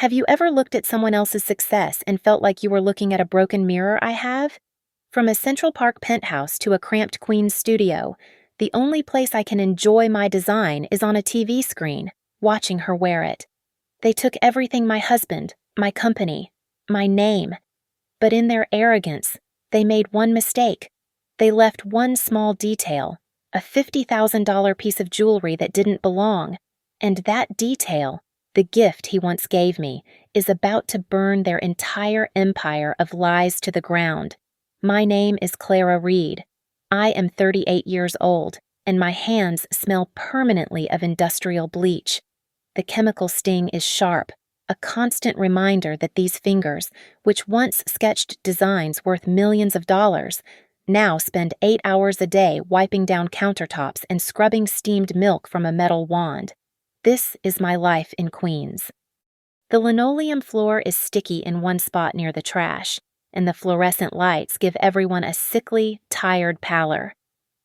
Have you ever looked at someone else's success and felt like you were looking at a broken mirror? I have. From a Central Park penthouse to a cramped Queen's studio, the only place I can enjoy my design is on a TV screen, watching her wear it. They took everything: my husband, my company, my name. But in their arrogance, they made one mistake. They left one small detail, a $50,000 piece of jewelry that didn't belong. And that detail, the gift he once gave me, is about to burn their entire empire of lies to the ground. My name is Clara Reed. I am 38 years old, and my hands smell permanently of industrial bleach. The chemical sting is sharp, a constant reminder that these fingers, which once sketched designs worth millions of dollars, now spend 8 hours a day wiping down countertops and scrubbing steamed milk from a metal wand. This is my life in Queens. The linoleum floor is sticky in one spot near the trash, and the fluorescent lights give everyone a sickly, tired pallor.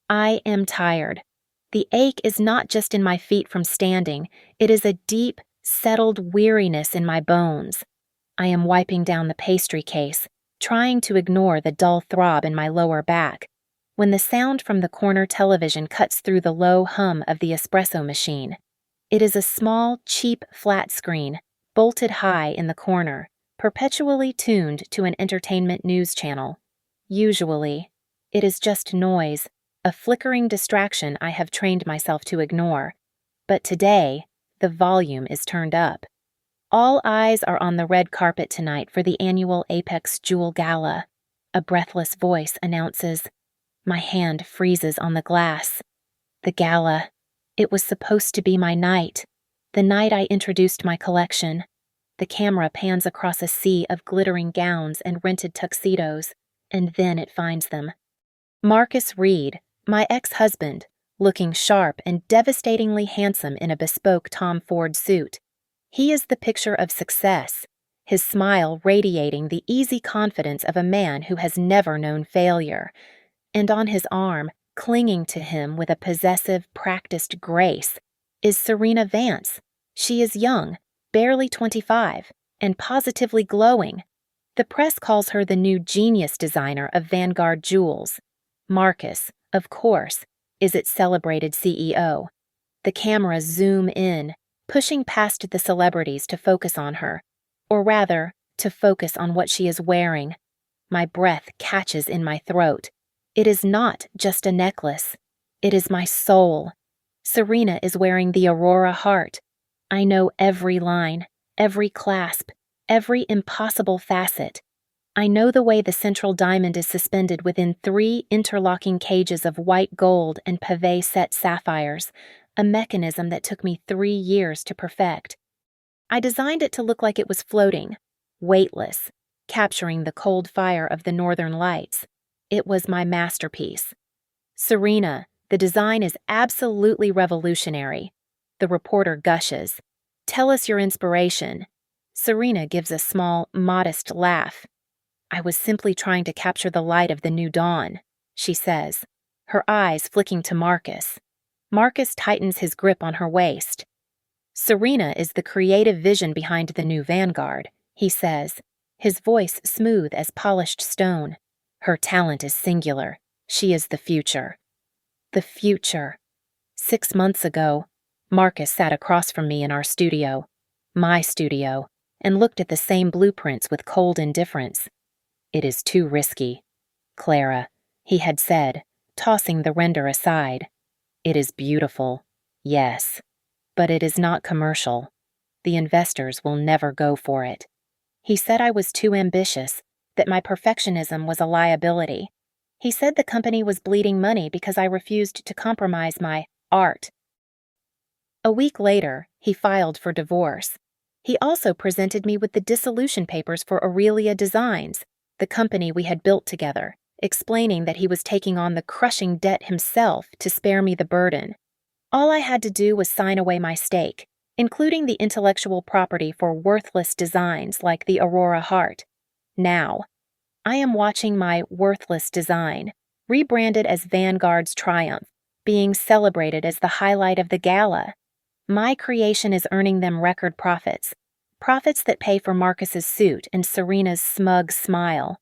I am tired. The ache is not just in my feet from standing, it is a deep, settled weariness in my bones. I am wiping down the pastry case, trying to ignore the dull throb in my lower back, when the sound from the corner television cuts through the low hum of the espresso machine. It is a small, cheap flat screen, bolted high in the corner, perpetually tuned to an entertainment news channel. Usually, it is just noise, a flickering distraction I have trained myself to ignore. But today, the volume is turned up. All eyes are on the red carpet tonight for the annual Apex Jewel Gala. A breathless voice announces. My hand freezes on the glass. The gala. It was supposed to be my night. The night I introduced my collection. The camera pans across a sea of glittering gowns and rented tuxedos, and then it finds them. Marcus Reed, my ex-husband, looking sharp and devastatingly handsome in a bespoke Tom Ford suit. He is the picture of success, his smile radiating the easy confidence of a man who has never known failure. And on his arm, clinging to him with a possessive, practiced grace, is Serena Vance. She is young, barely 25, and positively glowing. The press calls her the new genius designer of Vanguard Jewels. Marcus, of course, is its celebrated CEO. The cameras zoom in, pushing past the celebrities to focus on her, or rather, to focus on what she is wearing. My breath catches in my throat. It is not just a necklace. It is my soul. Serena is wearing the Aurora heart. I know every line, every clasp, every impossible facet. I know the way the central diamond is suspended within 3 interlocking cages of white gold and pavé-set sapphires, a mechanism that took me 3 years to perfect. I designed it to look like it was floating, weightless, capturing the cold fire of the northern lights. It was my masterpiece. Serena, the design is absolutely revolutionary. The reporter gushes. Tell us your inspiration. Serena gives a small, modest laugh. I was simply trying to capture the light of the new dawn, she says, her eyes flicking to Marcus. Marcus tightens his grip on her waist. Serena is the creative vision behind the new Vanguard, he says, his voice smooth as polished stone. Her talent is singular. She is the future. The future. 6 months ago, Marcus sat across from me in our studio, my studio, and looked at the same blueprints with cold indifference. It is too risky. Clara, he had said, tossing the render aside. It is beautiful, yes, but it is not commercial. The investors will never go for it. He said I was too ambitious, that my perfectionism was a liability. He said the company was bleeding money because I refused to compromise my art. A week later, he filed for divorce. He also presented me with the dissolution papers for Aurelia Designs, the company we had built together, explaining that he was taking on the crushing debt himself to spare me the burden. All I had to do was sign away my stake, including the intellectual property for worthless designs like the Aurora heart. Now, I am watching my worthless design, rebranded as Vanguard's triumph, being celebrated as the highlight of the gala. My creation is earning them record profits, Profits that pay for Marcus's suit and Serena's smug smile.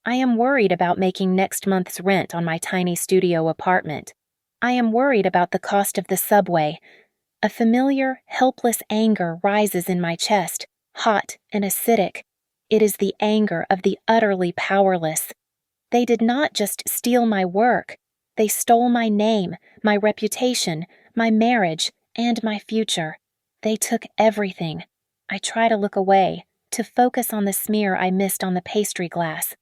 I am worried about making next month's rent on my tiny studio apartment. I am worried about the cost of the subway. A familiar, helpless anger rises in my chest, hot and acidic. It is the anger of the utterly powerless. They did not just steal my work. They stole my name, my reputation, my marriage, and my future. They took everything. I try to look away, to focus on the smear I missed on the pastry glass.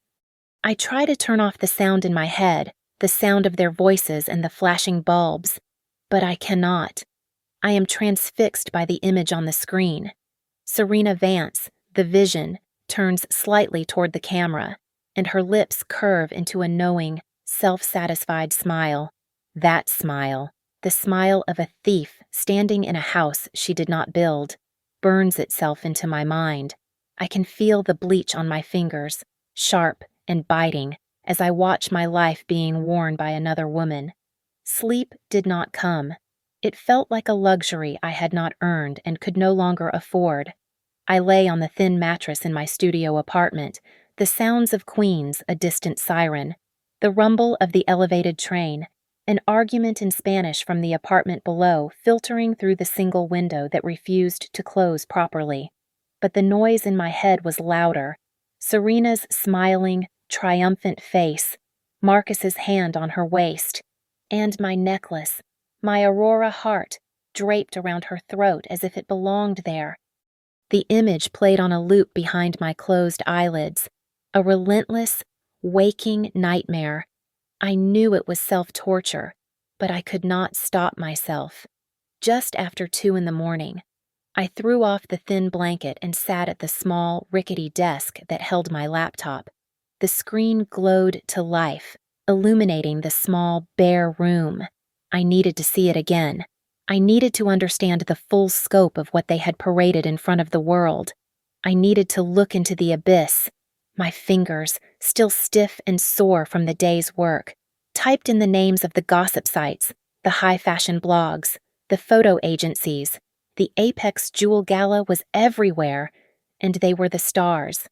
I try to turn off the sound in my head, the sound of their voices and the flashing bulbs. But I cannot. I am transfixed by the image on the screen. Serena Vance, the vision, turns slightly toward the camera, and her lips curve into a knowing, self-satisfied smile. That smile, the smile of a thief standing in a house she did not build, burns itself into my mind. I can feel the bleach on my fingers, sharp and biting, as I watch my life being worn by another woman. Sleep did not come. It felt like a luxury I had not earned and could no longer afford. I lay on the thin mattress in my studio apartment, the sounds of Queens, a distant siren, the rumble of the elevated train, an argument in Spanish from the apartment below filtering through the single window that refused to close properly. But the noise in my head was louder. Serena's smiling, triumphant face, Marcus's hand on her waist, and my necklace, my Aurora heart, draped around her throat as if it belonged there. The image played on a loop behind my closed eyelids, a relentless, waking nightmare. I knew it was self-torture, but I could not stop myself. Just after 2 a.m, I threw off the thin blanket and sat at the small, rickety desk that held my laptop. The screen glowed to life, illuminating the small, bare room. I needed to see it again. I needed to understand the full scope of what they had paraded in front of the world. I needed to look into the abyss. My fingers, still stiff and sore from the day's work, typed in the names of the gossip sites, the high-fashion blogs, the photo agencies. The Apex Jewel Gala was everywhere, and they were the stars.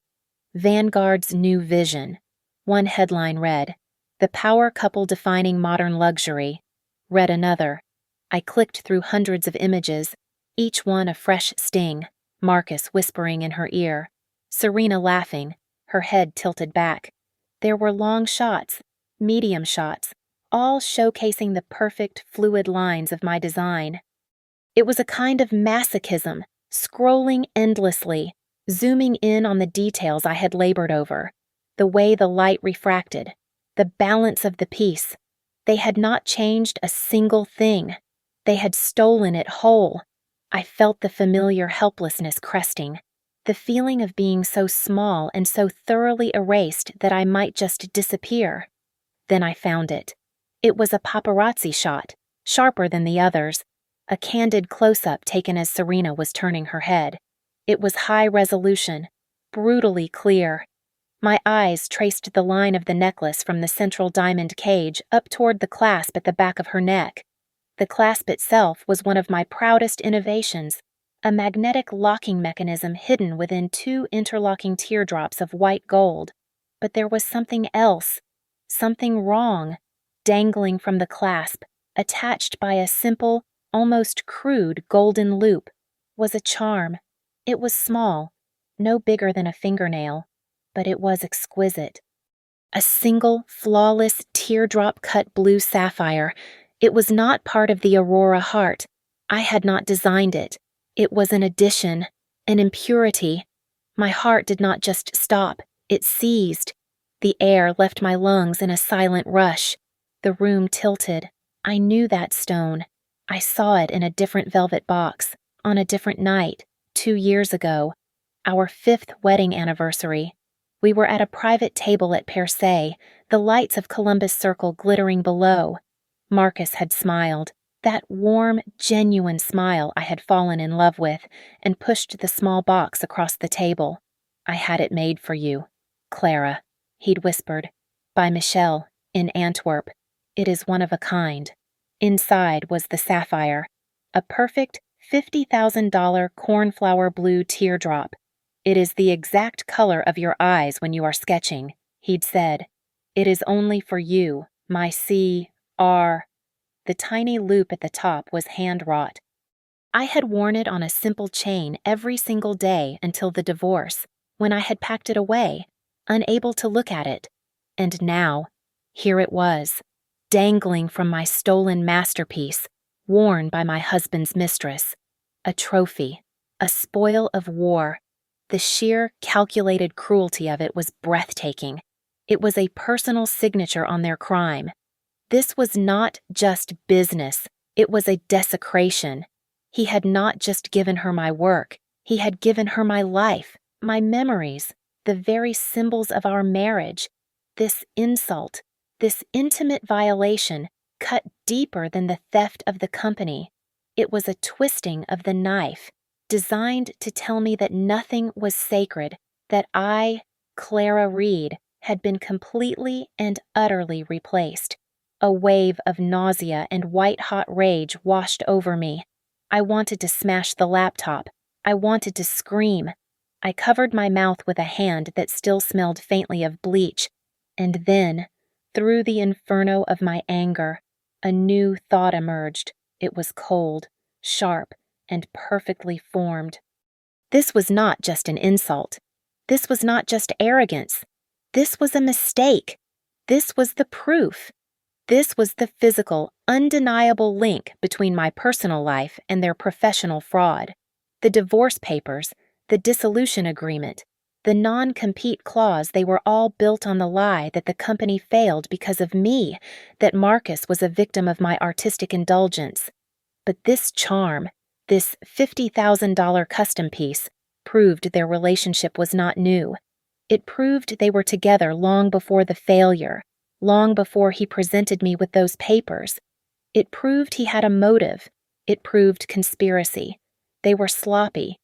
Vanguard's new vision. One headline read, "The power couple defining modern luxury." Read another. I clicked through hundreds of images, each one a fresh sting, Marcus whispering in her ear, Serena laughing, her head tilted back. There were long shots, medium shots, all showcasing the perfect, fluid lines of my design. It was a kind of masochism, scrolling endlessly, zooming in on the details I had labored over, the way the light refracted, the balance of the piece. They had not changed a single thing. They had stolen it whole. I felt the familiar helplessness cresting, the feeling of being so small and so thoroughly erased that I might just disappear. Then I found it. It was a paparazzi shot, sharper than the others, a candid close-up taken as Serena was turning her head. It was high resolution, brutally clear. My eyes traced the line of the necklace from the central diamond cage up toward the clasp at the back of her neck. The clasp itself was one of my proudest innovations, a magnetic locking mechanism hidden within 2 interlocking teardrops of white gold. But there was something else, something wrong, dangling from the clasp, attached by a simple, almost crude golden loop, was a charm. It was small, no bigger than a fingernail, but it was exquisite. A single, flawless, teardrop-cut blue sapphire. It was not part of the Aurora heart. I had not designed it. It was an addition, an impurity. My heart did not just stop, it seized. The air left my lungs in a silent rush. The room tilted. I knew that stone. I saw it in a different velvet box, on a different night, 2 years ago, our 5th wedding anniversary. We were at a private table at Per Se, the lights of Columbus Circle glittering below. Marcus had smiled, that warm, genuine smile I had fallen in love with, and pushed the small box across the table. "I had it made for you, Clara," he'd whispered. "By Michelle, in Antwerp. It is one of a kind." Inside was the sapphire, a perfect, $50,000 cornflower blue teardrop. It is the exact color of your eyes when you are sketching, he'd said. It is only for you, my C.R. The tiny loop at the top was hand-wrought. I had worn it on a simple chain every single day until the divorce, when I had packed it away, unable to look at it. And now, here it was, dangling from my stolen masterpiece, worn by my husband's mistress. A trophy, a spoil of war. The sheer, calculated cruelty of it was breathtaking. It was a personal signature on their crime. This was not just business, it was a desecration. He had not just given her my work, he had given her my life, my memories, the very symbols of our marriage. This insult, this intimate violation, cut deeper than the theft of the company. It was a twisting of the knife, designed to tell me that nothing was sacred, that I, Clara Reed, had been completely and utterly replaced. A wave of nausea and white-hot rage washed over me. I wanted to smash the laptop. I wanted to scream. I covered my mouth with a hand that still smelled faintly of bleach. And then, through the inferno of my anger, a new thought emerged. It was cold, sharp, and perfectly formed. This was not just an insult. This was not just arrogance. This was a mistake. This was the proof. This was the physical, undeniable link between my personal life and their professional fraud. The divorce papers, the dissolution agreement, the non-compete clause, they were all built on the lie that the company failed because of me, that Marcus was a victim of my artistic indulgence. But this charm, this $50,000 custom piece, proved their relationship was not new. It proved they were together long before the failure, long before he presented me with those papers. It proved he had a motive. It proved conspiracy. They were sloppy.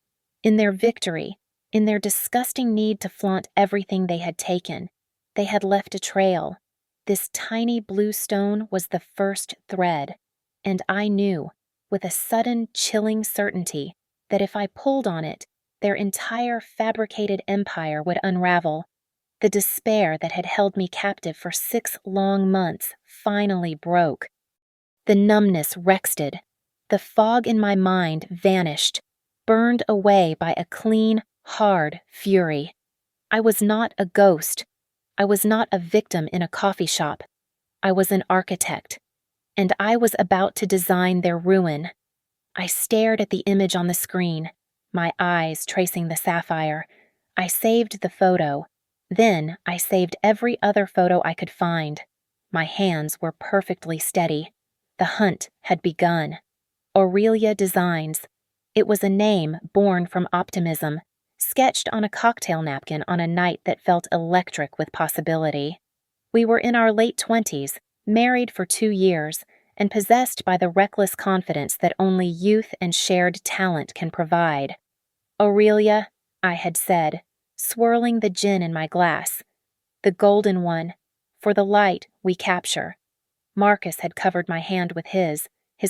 In their victory, in their disgusting need to flaunt everything they had taken, they had left a trail. This tiny blue stone was the first thread, and I knew, with a sudden, chilling certainty, that if I pulled on it, their entire fabricated empire would unravel. The despair that had held me captive for 6 long months finally broke. The numbness rexted. The fog in my mind vanished, burned away by a clean, hard fury. I was not a ghost. I was not a victim in a coffee shop. I was an architect, and I was about to design their ruin. I stared at the image on the screen, my eyes tracing the sapphire. I saved the photo. Then I saved every other photo I could find. My hands were perfectly steady. The hunt had begun. Aurelia Designs. It was a name born from optimism, sketched on a cocktail napkin on a night that felt electric with possibility. We were in our late 20s, married for 2 years, and possessed by the reckless confidence that only youth and shared talent can provide. Aurelia, I had said, swirling the gin in my glass. The golden one, for the light we capture. Marcus had covered my hand with his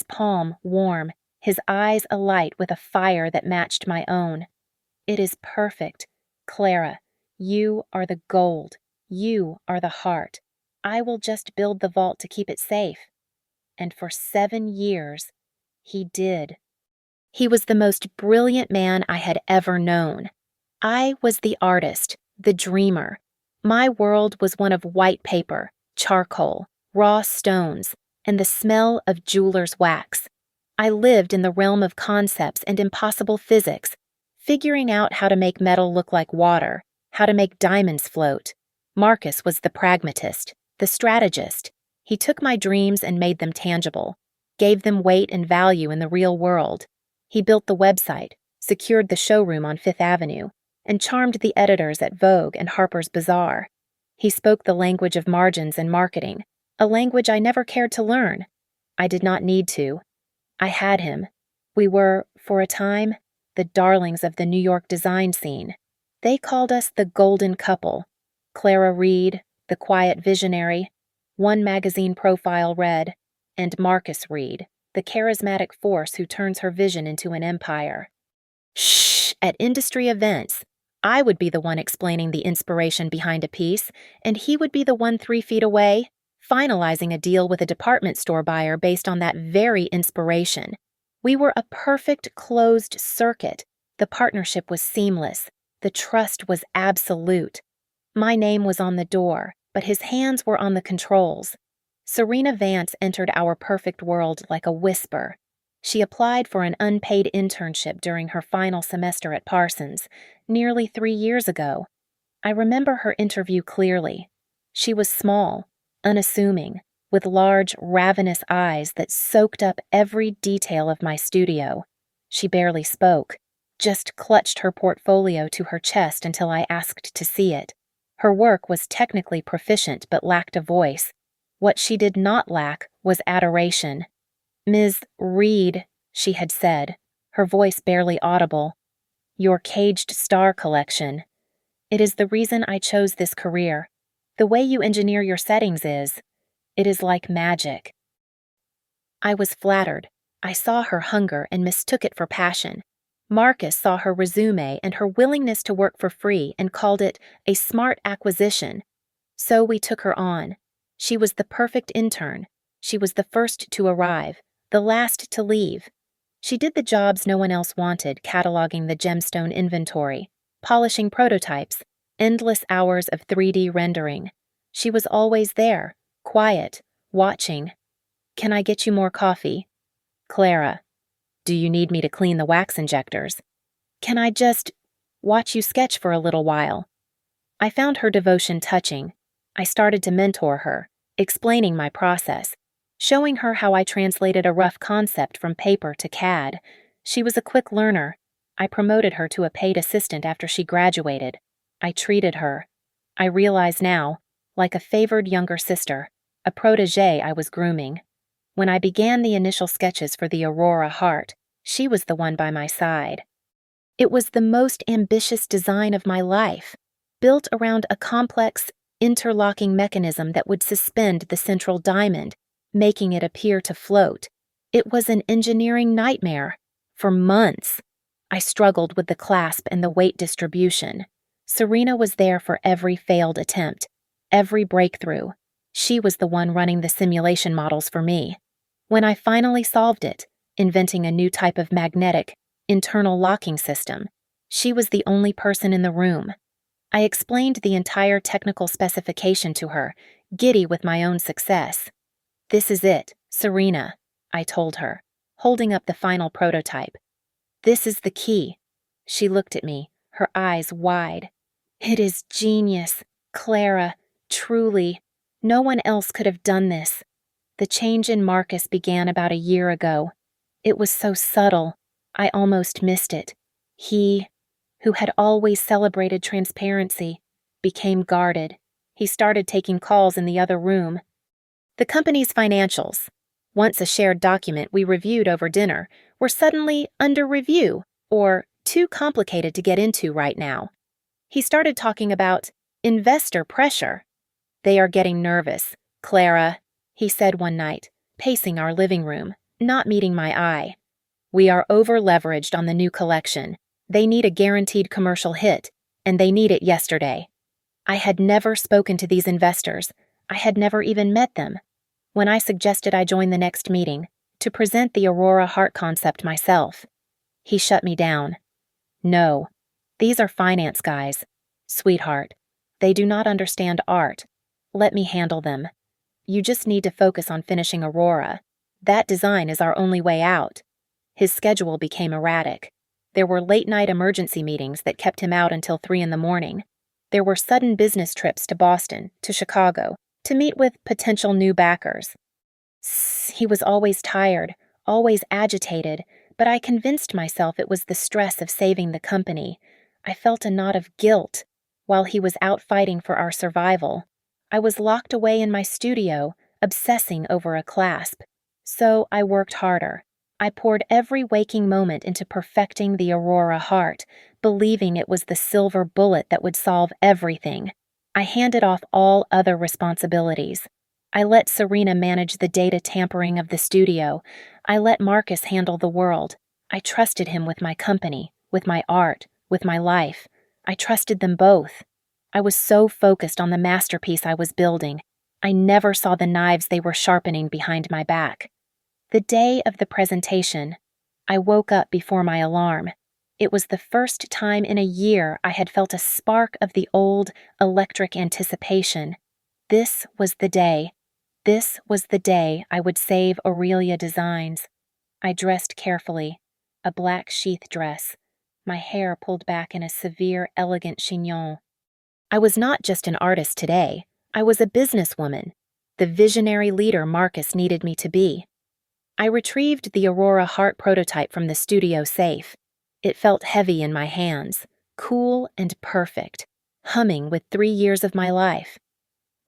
palm warm, his eyes alight with a fire that matched my own. It is perfect. Clara, you are the gold. You are the heart. I will just build the vault to keep it safe. And for 7 years, he did. He was the most brilliant man I had ever known. I was the artist, the dreamer. My world was one of white paper, charcoal, raw stones, and the smell of jeweler's wax. I lived in the realm of concepts and impossible physics, figuring out how to make metal look like water, how to make diamonds float. Marcus was the pragmatist, the strategist. He took my dreams and made them tangible, gave them weight and value in the real world. He built the website, secured the showroom on Fifth Avenue, and charmed the editors at Vogue and Harper's Bazaar. He spoke the language of margins and marketing, a language I never cared to learn. I did not need to. I had him. We were, for a time, the darlings of the New York design scene. They called us the golden couple. Clara Reed, the quiet visionary, one magazine profile read, and Marcus Reed, the charismatic force who turns her vision into an empire. Shh! At industry events, I would be the one explaining the inspiration behind a piece, and he would be the one 3 feet away, finalizing a deal with a department store buyer based on that very inspiration. We were a perfect closed circuit. The partnership was seamless. The trust was absolute. My name was on the door, but his hands were on the controls. Serena Vance entered our perfect world like a whisper. She applied for an unpaid internship during her final semester at Parsons, nearly 3 years ago. I remember her interview clearly. She was small, unassuming, with large, ravenous eyes that soaked up every detail of my studio. She barely spoke, just clutched her portfolio to her chest until I asked to see it. Her work was technically proficient but lacked a voice. What she did not lack was adoration. "Ms. Reed," she had said, her voice barely audible, "your caged star collection. It is the reason I chose this career. The way you engineer your settings it is like magic." I was flattered. I saw her hunger and mistook it for passion. Marcus saw her resume and her willingness to work for free and called it a smart acquisition. So we took her on. She was the perfect intern. She was the first to arrive, the last to leave. She did the jobs no one else wanted, cataloging the gemstone inventory, polishing prototypes, endless hours of 3D rendering. She was always there, quiet, watching. "Can I get you more coffee?" "Clara, do you need me to clean the wax injectors?" "Can I just watch you sketch for a little while?" I found her devotion touching. I started to mentor her, explaining my process, showing her how I translated a rough concept from paper to CAD. She was a quick learner. I promoted her to a paid assistant after she graduated. I treated her. I realize now, like a favored younger sister, a protégé I was grooming. When I began the initial sketches for the Aurora Heart, she was the one by my side. It was the most ambitious design of my life, built around a complex, interlocking mechanism that would suspend the central diamond, making it appear to float. It was an engineering nightmare. For months, I struggled with the clasp and the weight distribution. Serena was there for every failed attempt, every breakthrough. She was the one running the simulation models for me. When I finally solved it, inventing a new type of magnetic, internal locking system, she was the only person in the room. I explained the entire technical specification to her, giddy with my own success. "This is it, Serena," I told her, holding up the final prototype. "This is the key." She looked at me, her eyes wide. "It is genius, Clara, truly. No one else could have done this." The change in Marcus began about a year ago. It was so subtle, I almost missed it. He, who had always celebrated transparency, became guarded. He started taking calls in the other room. The company's financials, once a shared document we reviewed over dinner, were suddenly under review, or too complicated to get into right now. He started talking about investor pressure. "They are getting nervous, Clara," he said one night, pacing our living room, not meeting my eye. "We are over-leveraged on the new collection. They need a guaranteed commercial hit, and they need it yesterday." I had never spoken to these investors. I had never even met them. When I suggested I join the next meeting, to present the Aurora Heart concept myself, he shut me down. "No, these are finance guys. Sweetheart, they do not understand art. Let me handle them. You just need to focus on finishing Aurora. That design is our only way out." His schedule became erratic. There were late-night emergency meetings that kept him out until 3 in the morning. There were sudden business trips to Boston, to Chicago, to meet with potential new backers. He was always tired, always agitated, but I convinced myself it was the stress of saving the company. I felt a knot of guilt. While he was out fighting for our survival, I was locked away in my studio, obsessing over a clasp. So I worked harder. I poured every waking moment into perfecting the Aurora Heart, believing it was the silver bullet that would solve everything. I handed off all other responsibilities. I let Serena manage the data tampering of the studio. I let Marcus handle the world. I trusted him with my company, with my art, with my life. I trusted them both. I was so focused on the masterpiece I was building, I never saw the knives they were sharpening behind my back. The day of the presentation, I woke up before my alarm. It was the first time in a year I had felt a spark of the old, electric anticipation. This was the day. This was the day I would save Aurelia Designs. I dressed carefully, a black sheath dress, my hair pulled back in a severe, elegant chignon. I was not just an artist today, I was a businesswoman, the visionary leader Marcus needed me to be. I retrieved the Aurora Heart prototype from the studio safe. It felt heavy in my hands, cool and perfect, humming with 3 years of my life.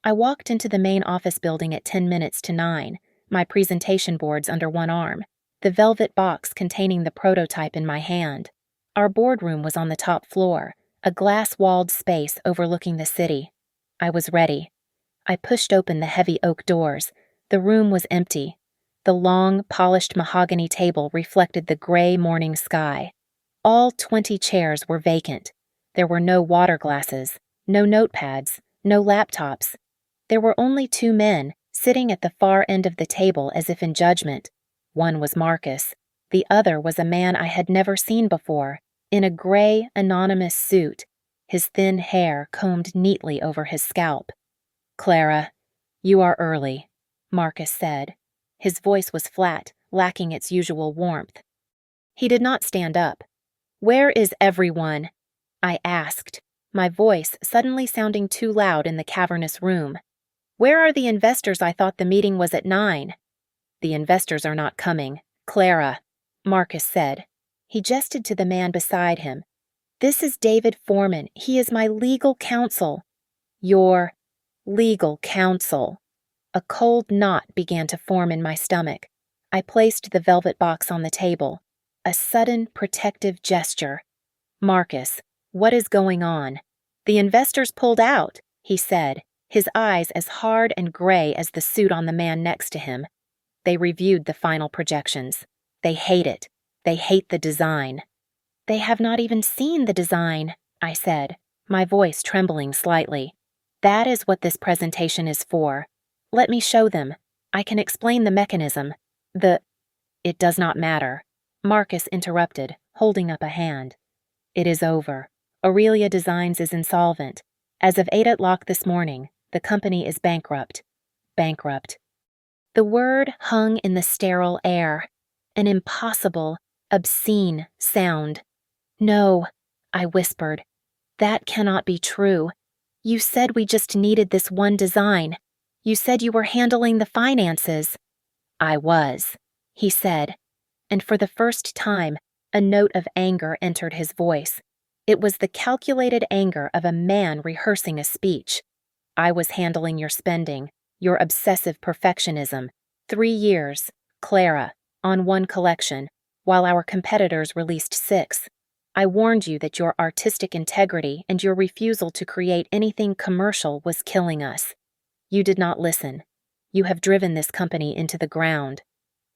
I walked into the main office building at 10 minutes to 9, my presentation boards under one arm, the velvet box containing the prototype in my hand. Our boardroom was on the top floor, a glass-walled space overlooking the city. I was ready. I pushed open the heavy oak doors. The room was empty. The long, polished mahogany table reflected the gray morning sky. All 20 chairs were vacant. There were no water glasses, no notepads, no laptops. There were only 2 men, sitting at the far end of the table as if in judgment. One was Marcus. The other was a man I had never seen before, in a gray, anonymous suit, his thin hair combed neatly over his scalp. "Clara, you are early," Marcus said. His voice was flat, lacking its usual warmth. He did not stand up. "Where is everyone?" I asked, my voice suddenly sounding too loud in the cavernous room. "Where are the investors? I thought the meeting was at 9. "The investors are not coming, Clara," Marcus said. He gestured to the man beside him. "This is David Foreman. He is my legal counsel." "Your legal counsel." A cold knot began to form in my stomach. I placed the velvet box on the table. A sudden, protective gesture. "Marcus, what is going on?" "The investors pulled out," he said, his eyes as hard and gray as the suit on the man next to him. "They reviewed the final projections. They hate it. They hate the design." "They have not even seen the design," I said, my voice trembling slightly. "That is what this presentation is for. Let me show them. I can explain the mechanism. It does not matter," Marcus interrupted, holding up a hand. "It is over. Aurelia Designs is insolvent. As of 8 o'clock this morning, the company is bankrupt. Bankrupt." The word hung in the sterile air, an impossible, obscene sound. "No," I whispered. "That cannot be true. You said we just needed this one design. You said you were handling the finances." "I was," he said, and for the first time, a note of anger entered his voice. It was the calculated anger of a man rehearsing a speech. "I was handling your spending, your obsessive perfectionism. 3 years, Clara, on one collection, while our competitors released 6. I warned you that your artistic integrity and your refusal to create anything commercial was killing us. You did not listen. You have driven this company into the ground."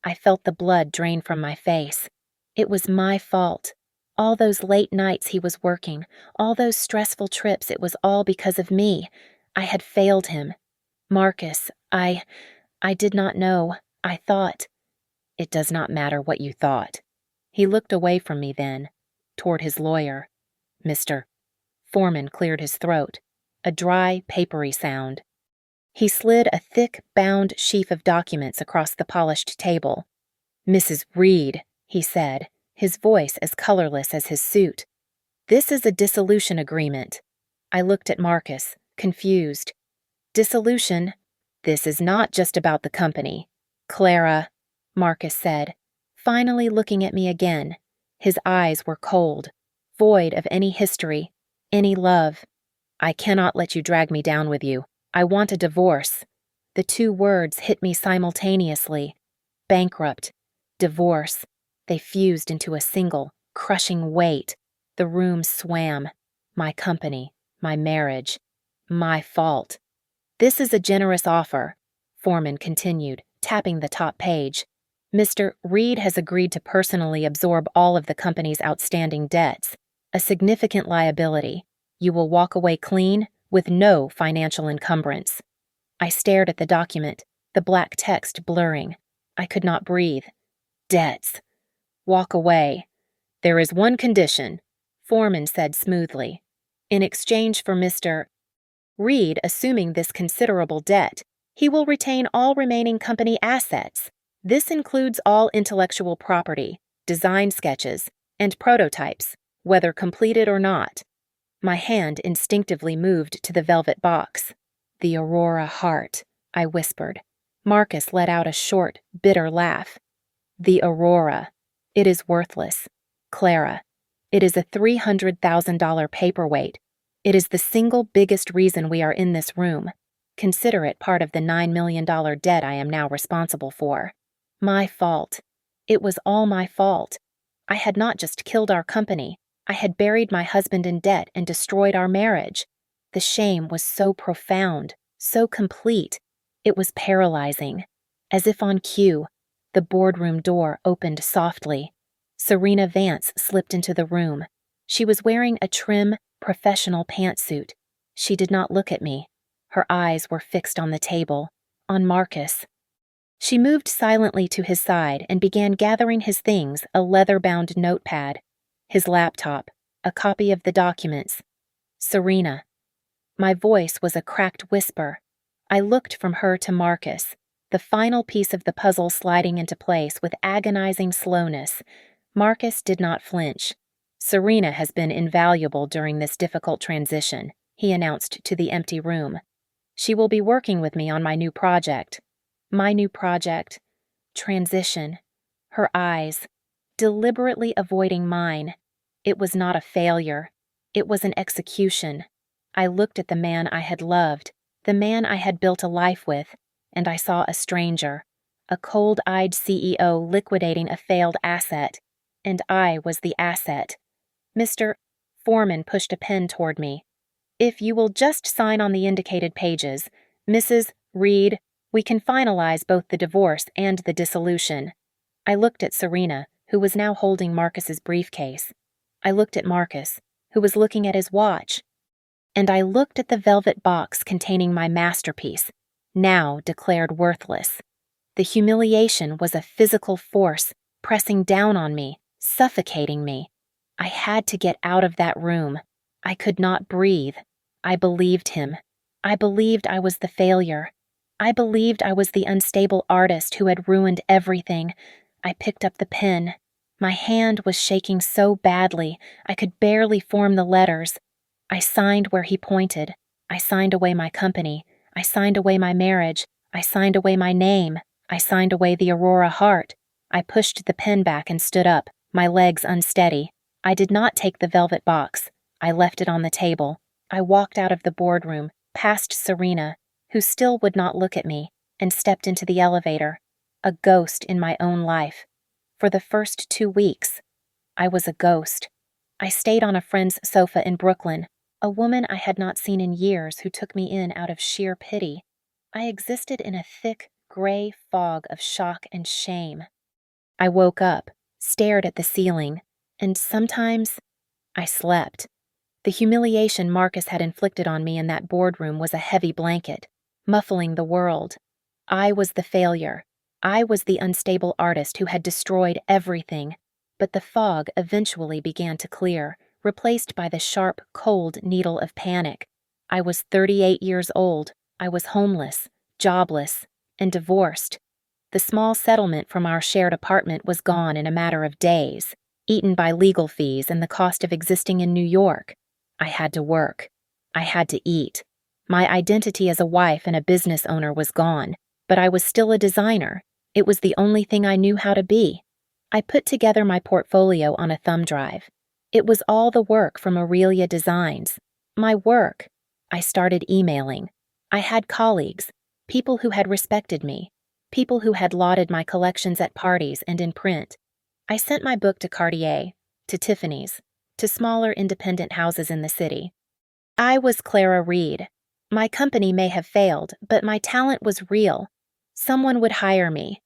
I felt the blood drain from my face. It was my fault. All those late nights he was working, all those stressful trips, it was all because of me. I had failed him. "Marcus, I did not know. I thought—" "It does not matter what you thought." He looked away from me then, toward his lawyer. "Mr. Foreman cleared his throat, a dry, papery sound. He slid a thick, bound sheaf of documents across the polished table. "Mrs. Reed," he said, his voice as colorless as his suit. "This is a dissolution agreement." I looked at Marcus, confused. "Dissolution? This is not just about the company." "Clara," Marcus said, finally looking at me again. His eyes were cold, void of any history, any love. "I cannot let you drag me down with you. I want a divorce." The 2 words hit me simultaneously. Bankrupt, divorce. They fused into a single, crushing weight. The room swam. My company, my marriage, my fault. "This is a generous offer," Foreman continued, tapping the top page. Mr. Reed has agreed to personally absorb all of the company's outstanding debts, a significant liability. You will walk away clean with no financial encumbrance. I stared at the document, the black text blurring. I could not breathe. Debts. Walk away. There is one condition, Foreman said smoothly. In exchange for Mr. Reed assuming this considerable debt, he will retain all remaining company assets. This includes all intellectual property, design sketches, and prototypes, whether completed or not. My hand instinctively moved to the velvet box. The Aurora heart, I whispered. Marcus let out a short, bitter laugh. The Aurora. It is worthless. Clara. It is a $300,000 paperweight. It is the single biggest reason we are in this room. Consider it part of the $9 million debt I am now responsible for. My fault. It was all my fault. I had not just killed our company. I had buried my husband in debt and destroyed our marriage. The shame was so profound, so complete. It was paralyzing. As if on cue, the boardroom door opened softly. Serena Vance slipped into the room. She was wearing a trim, professional pantsuit. She did not look at me. Her eyes were fixed on the table, on Marcus. She moved silently to his side and began gathering his things, a leather-bound notepad, his laptop, a copy of the documents. Serena. My voice was a cracked whisper. I looked from her to Marcus, the final piece of the puzzle sliding into place with agonizing slowness. Marcus did not flinch. Serena has been invaluable during this difficult transition, he announced to the empty room. She will be working with me on my new project. My new project. Transition. Her eyes, deliberately avoiding mine. It was not a failure. It was an execution. I looked at the man I had loved, the man I had built a life with, and I saw a stranger, a cold-eyed CEO liquidating a failed asset, and I was the asset. Mr. Foreman pushed a pen toward me. If you will just sign on the indicated pages, Mrs. Reed, we can finalize both the divorce and the dissolution. I looked at Serena, who was now holding Marcus's briefcase. I looked at Marcus, who was looking at his watch. And I looked at the velvet box containing my masterpiece, now declared worthless. The humiliation was a physical force pressing down on me, suffocating me. I had to get out of that room. I could not breathe. I believed him. I believed I was the failure. I believed I was the unstable artist who had ruined everything. I picked up the pen. My hand was shaking so badly, I could barely form the letters. I signed where he pointed. I signed away my company. I signed away my marriage. I signed away my name. I signed away the Aurora heart. I pushed the pen back and stood up, my legs unsteady. I did not take the velvet box. I left it on the table. I walked out of the boardroom, past Serena, who still would not look at me, and stepped into the elevator, a ghost in my own life. For the first 2 weeks, I was a ghost. I stayed on a friend's sofa in Brooklyn, a woman I had not seen in years who took me in out of sheer pity. I existed in a thick, gray fog of shock and shame. I woke up, stared at the ceiling, and sometimes I slept. The humiliation Marcus had inflicted on me in that boardroom was a heavy blanket, muffling the world. I was the failure. I was the unstable artist who had destroyed everything. But the fog eventually began to clear, replaced by the sharp, cold needle of panic. I was 38 years old. I was homeless, jobless, and divorced. The small settlement from our shared apartment was gone in a matter of days, eaten by legal fees and the cost of existing in New York. I had to work. I had to eat. My identity as a wife and a business owner was gone, but I was still a designer. It was the only thing I knew how to be. I put together my portfolio on a thumb drive. It was all the work from Aurelia Designs. My work. I started emailing. I had colleagues, people who had respected me, people who had lauded my collections at parties and in print. I sent my book to Cartier, to Tiffany's, to smaller independent houses in the city. I was Clara Reed. My company may have failed, but my talent was real. Someone would hire me.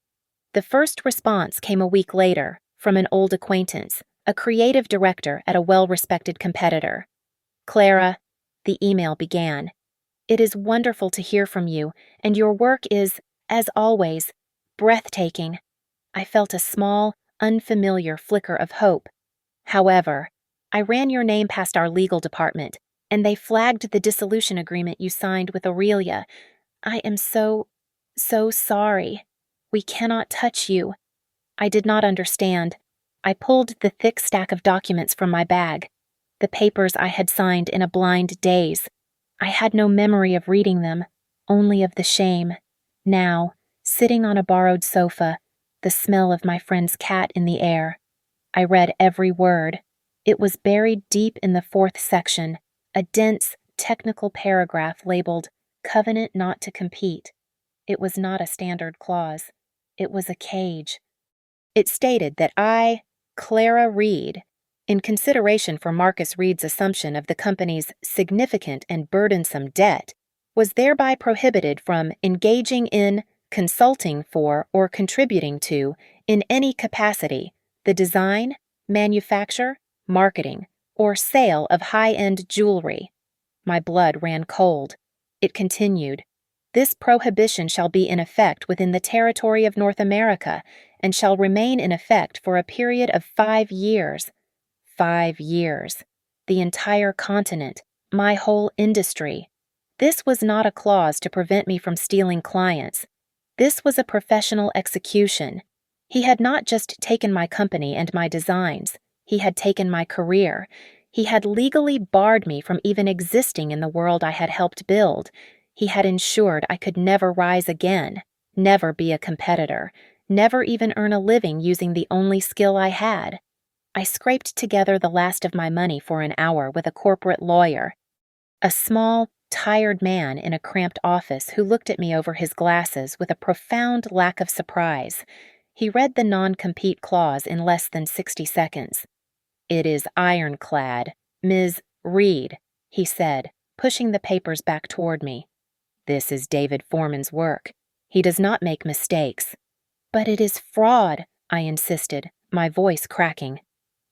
The first response came a week later, from an old acquaintance, a creative director at a well-respected competitor. "Clara," the email began, "it is wonderful to hear from you, and your work is, as always, breathtaking." I felt a small, unfamiliar flicker of hope. "However, I ran your name past our legal department, and they flagged the dissolution agreement you signed with Aurelia. I am so sorry. We cannot touch you." I did not understand. I pulled the thick stack of documents from my bag, the papers I had signed in a blind daze. I had no memory of reading them, only of the shame. Now, sitting on a borrowed sofa, the smell of my friend's cat in the air. I read every word. It was buried deep in the fourth section, a dense, technical paragraph labeled "Covenant Not to Compete." It was not a standard clause. It was a cage. It stated that I, Clara Reed, in consideration for Marcus Reed's assumption of the company's significant and burdensome debt, was thereby prohibited from engaging in, consulting for, or contributing to, in any capacity, the design, manufacture, marketing, or sale of high-end jewelry. My blood ran cold. It continued, "This prohibition shall be in effect within the territory of North America and shall remain in effect for a period of 5 years. 5 years. The entire continent, my whole industry. This was not a clause to prevent me from stealing clients. This was a professional execution. He had not just taken my company and my designs. He had taken my career. He had legally barred me from even existing in the world I had helped build. He had ensured I could never rise again, never be a competitor, never even earn a living using the only skill I had. I scraped together the last of my money for an hour with a corporate lawyer, a small, tired man in a cramped office who looked at me over his glasses with a profound lack of surprise. He read the non-compete clause in less than 60 seconds. "It is ironclad, Ms. Reed," he said, pushing the papers back toward me. "This is David Foreman's work. He does not make mistakes." "But it is fraud," I insisted, my voice cracking.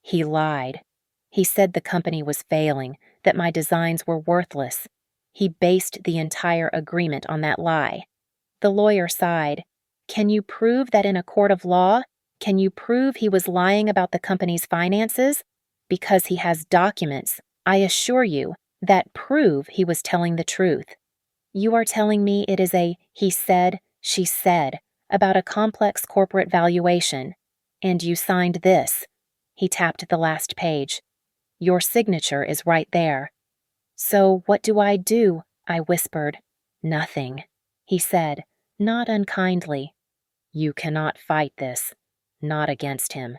He lied. He said the company was failing, that my designs were worthless. He based the entire agreement on that lie. The lawyer sighed. "Can you prove that in a court of law? Can you prove he was lying about the company's finances? Because he has documents, I assure you, that prove he was telling the truth. You are telling me it is a he said, she said, about a complex corporate valuation. And you signed this." He tapped the last page. "Your signature is right there." "So what do?" I whispered. "Nothing," he said, not unkindly. "You cannot fight this. Not against him.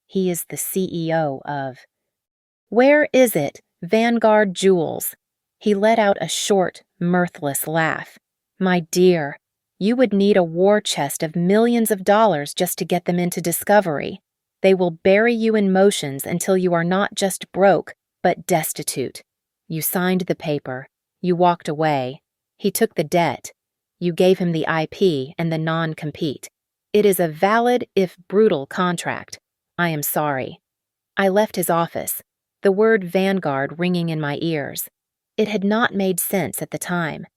He is the CEO of—" "Where is it? Vanguard Jewels." He let out a short, mirthless laugh. "My dear, you would need a war chest of millions of dollars just to get them into discovery. They will bury you in motions until you are not just broke, but destitute. You signed the paper. You walked away. He took the debt. You gave him the IP and the non-compete. It is a valid, if brutal, contract. I am sorry." I left his office, the word Vanguard ringing in my ears. It had not made sense at the time.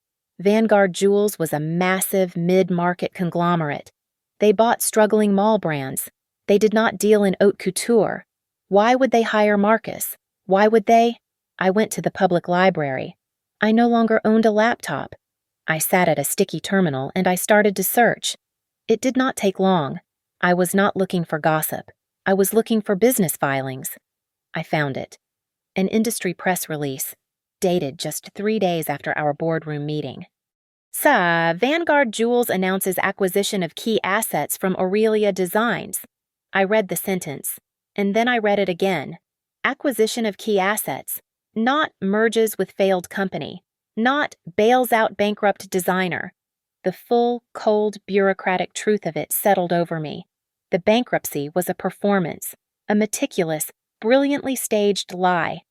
Vanguard Jewels was a massive mid-market conglomerate. They bought struggling mall brands. They did not deal in haute couture. Why would they hire Marcus? Why would they? I went to the public library. I no longer owned a laptop. I sat at a sticky terminal and I started to search. It did not take long. I was not looking for gossip. I was looking for business filings. I found it. An industry press release, dated just 3 days after our boardroom meeting. Vanguard Jewels announces acquisition of key assets from Aurelia Designs." I read the sentence, and then I read it again. Acquisition of key assets, not merges with failed company, not bails out bankrupt designer. The full, cold, bureaucratic truth of it settled over me. The bankruptcy was a performance, a meticulous, brilliantly staged lie.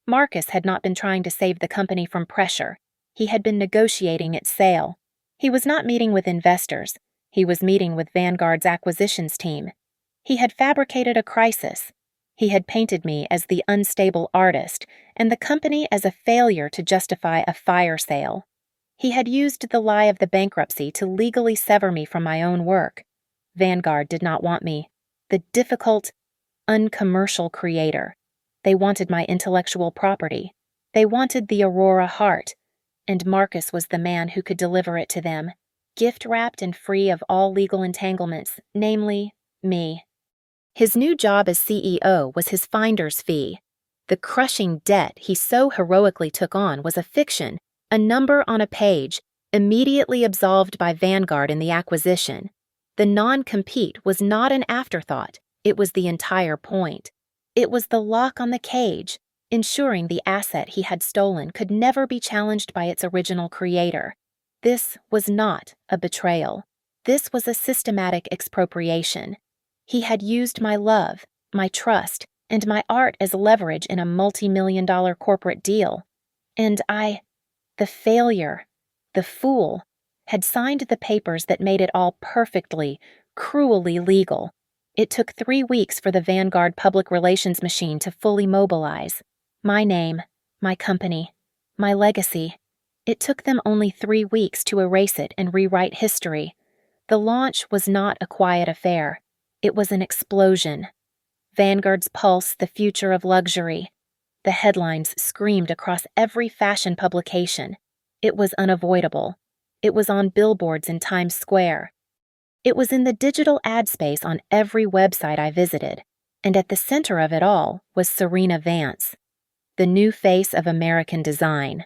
Marcus had not been trying to save the company from pressure. He had been negotiating its sale. He was not meeting with investors. He was meeting with Vanguard's acquisitions team. He had fabricated a crisis. He had painted me as the unstable artist and the company as a failure to justify a fire sale. He had used the lie of the bankruptcy to legally sever me from my own work. Vanguard did not want me, the difficult, uncommercial creator. They wanted my intellectual property. They wanted the Aurora heart, and Marcus was the man who could deliver it to them, gift-wrapped and free of all legal entanglements, namely, me. His new job as CEO was his finder's fee. The crushing debt he so heroically took on was a fiction, a number on a page, immediately absolved by Vanguard in the acquisition. The non-compete was not an afterthought, it was the entire point. It was the lock on the cage, ensuring the asset he had stolen could never be challenged by its original creator. This was not a betrayal. This was a systematic expropriation. He had used my love, my trust, and my art as leverage in a multi-million-dollar corporate deal. And I, the failure, the fool, had signed the papers that made it all perfectly, cruelly legal. It took 3 weeks for the Vanguard public relations machine to fully mobilize. My name, my company, my legacy. It took them only 3 weeks to erase it and rewrite history. The launch was not a quiet affair. It was an explosion. Vanguard's pulse, the future of luxury. The headlines screamed across every fashion publication. It was unavoidable. It was on billboards in Times Square. It was in the digital ad space on every website I visited, and at the center of it all was Serena Vance, the new face of American design.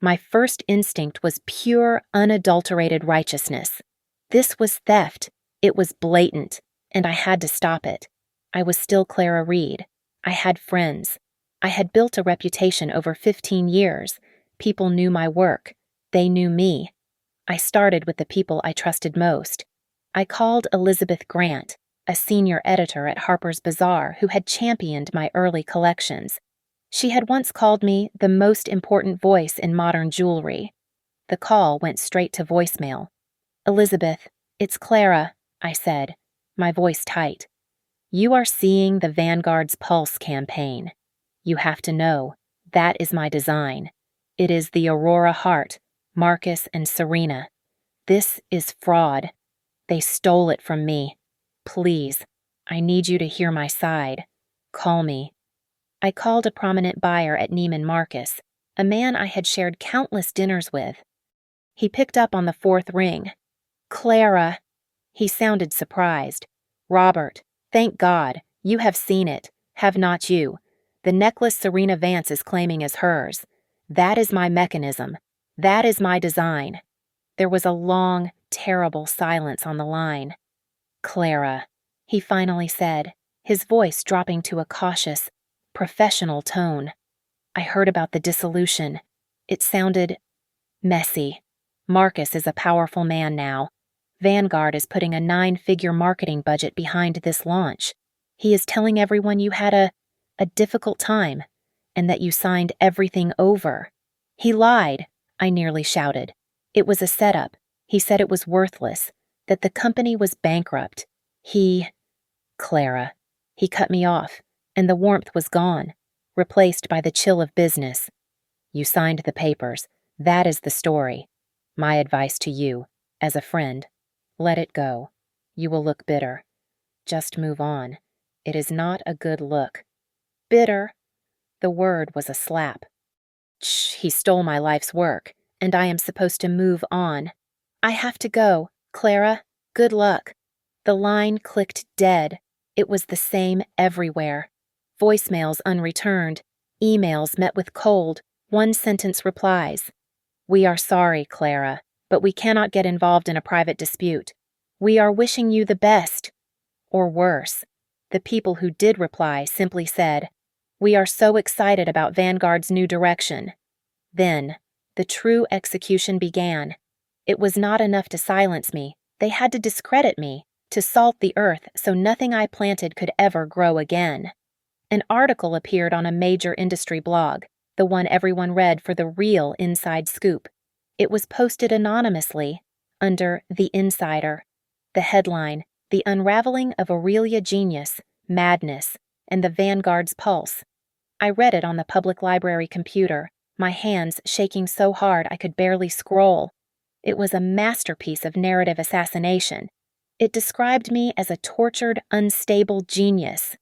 My first instinct was pure, unadulterated righteousness. This was theft. It was blatant, and I had to stop it. I was still Clara Reed. I had friends. I had built a reputation over 15 years. People knew my work. They knew me. I started with the people I trusted most. I called Elizabeth Grant, a senior editor at Harper's Bazaar who had championed my early collections. She had once called me the most important voice in modern jewelry. The call went straight to voicemail. "Elizabeth, it's Clara," I said, my voice tight. "You are seeing the Vanguard's Pulse campaign. You have to know, that is my design. It is the Aurora heart, Marcus and Serena. This is fraud. They stole it from me. Please, I need you to hear my side. Call me." I called a prominent buyer at Neiman Marcus, a man I had shared countless dinners with. He picked up on the 4th ring. "Clara." He sounded surprised. "Robert, thank God, you have seen it, have not you? The necklace Serena Vance is claiming as hers. That is my mechanism. That is my design." There was a long, terrible silence on the line. "Clara," he finally said, his voice dropping to a cautious, professional tone. "I heard about the dissolution. It sounded messy. Marcus is a powerful man now. Vanguard is putting a 9-figure marketing budget behind this launch. He is telling everyone you had a difficult time, and that you signed everything over." "He lied," I nearly shouted. "It was a setup. He said it was worthless, that the company was bankrupt. Clara." He cut me off, and the warmth was gone, replaced by the chill of business. "You signed the papers. That is the story. My advice to you, as a friend, let it go. You will look bitter. Just move on. It is not a good look." Bitter? The word was a slap. "Shh, he stole my life's work, and I am supposed to move on. I have to go. Clara, good luck." The line clicked dead. It was the same everywhere. Voicemails unreturned, emails met with cold, one-sentence replies. "We are sorry, Clara, but we cannot get involved in a private dispute. We are wishing you the best." Or worse, the people who did reply simply said, "We are so excited about Vanguard's new direction." Then, the true execution began. It was not enough to silence me. They had to discredit me, to salt the earth so nothing I planted could ever grow again. An article appeared on a major industry blog, the one everyone read for the real inside scoop. It was posted anonymously, under The Insider. The headline, The Unraveling of Aurelia Genius, Madness, and the Vanguard's Pulse. I read it on the public library computer, my hands shaking so hard I could barely scroll. It was a masterpiece of narrative assassination. It described me as a tortured, unstable genius.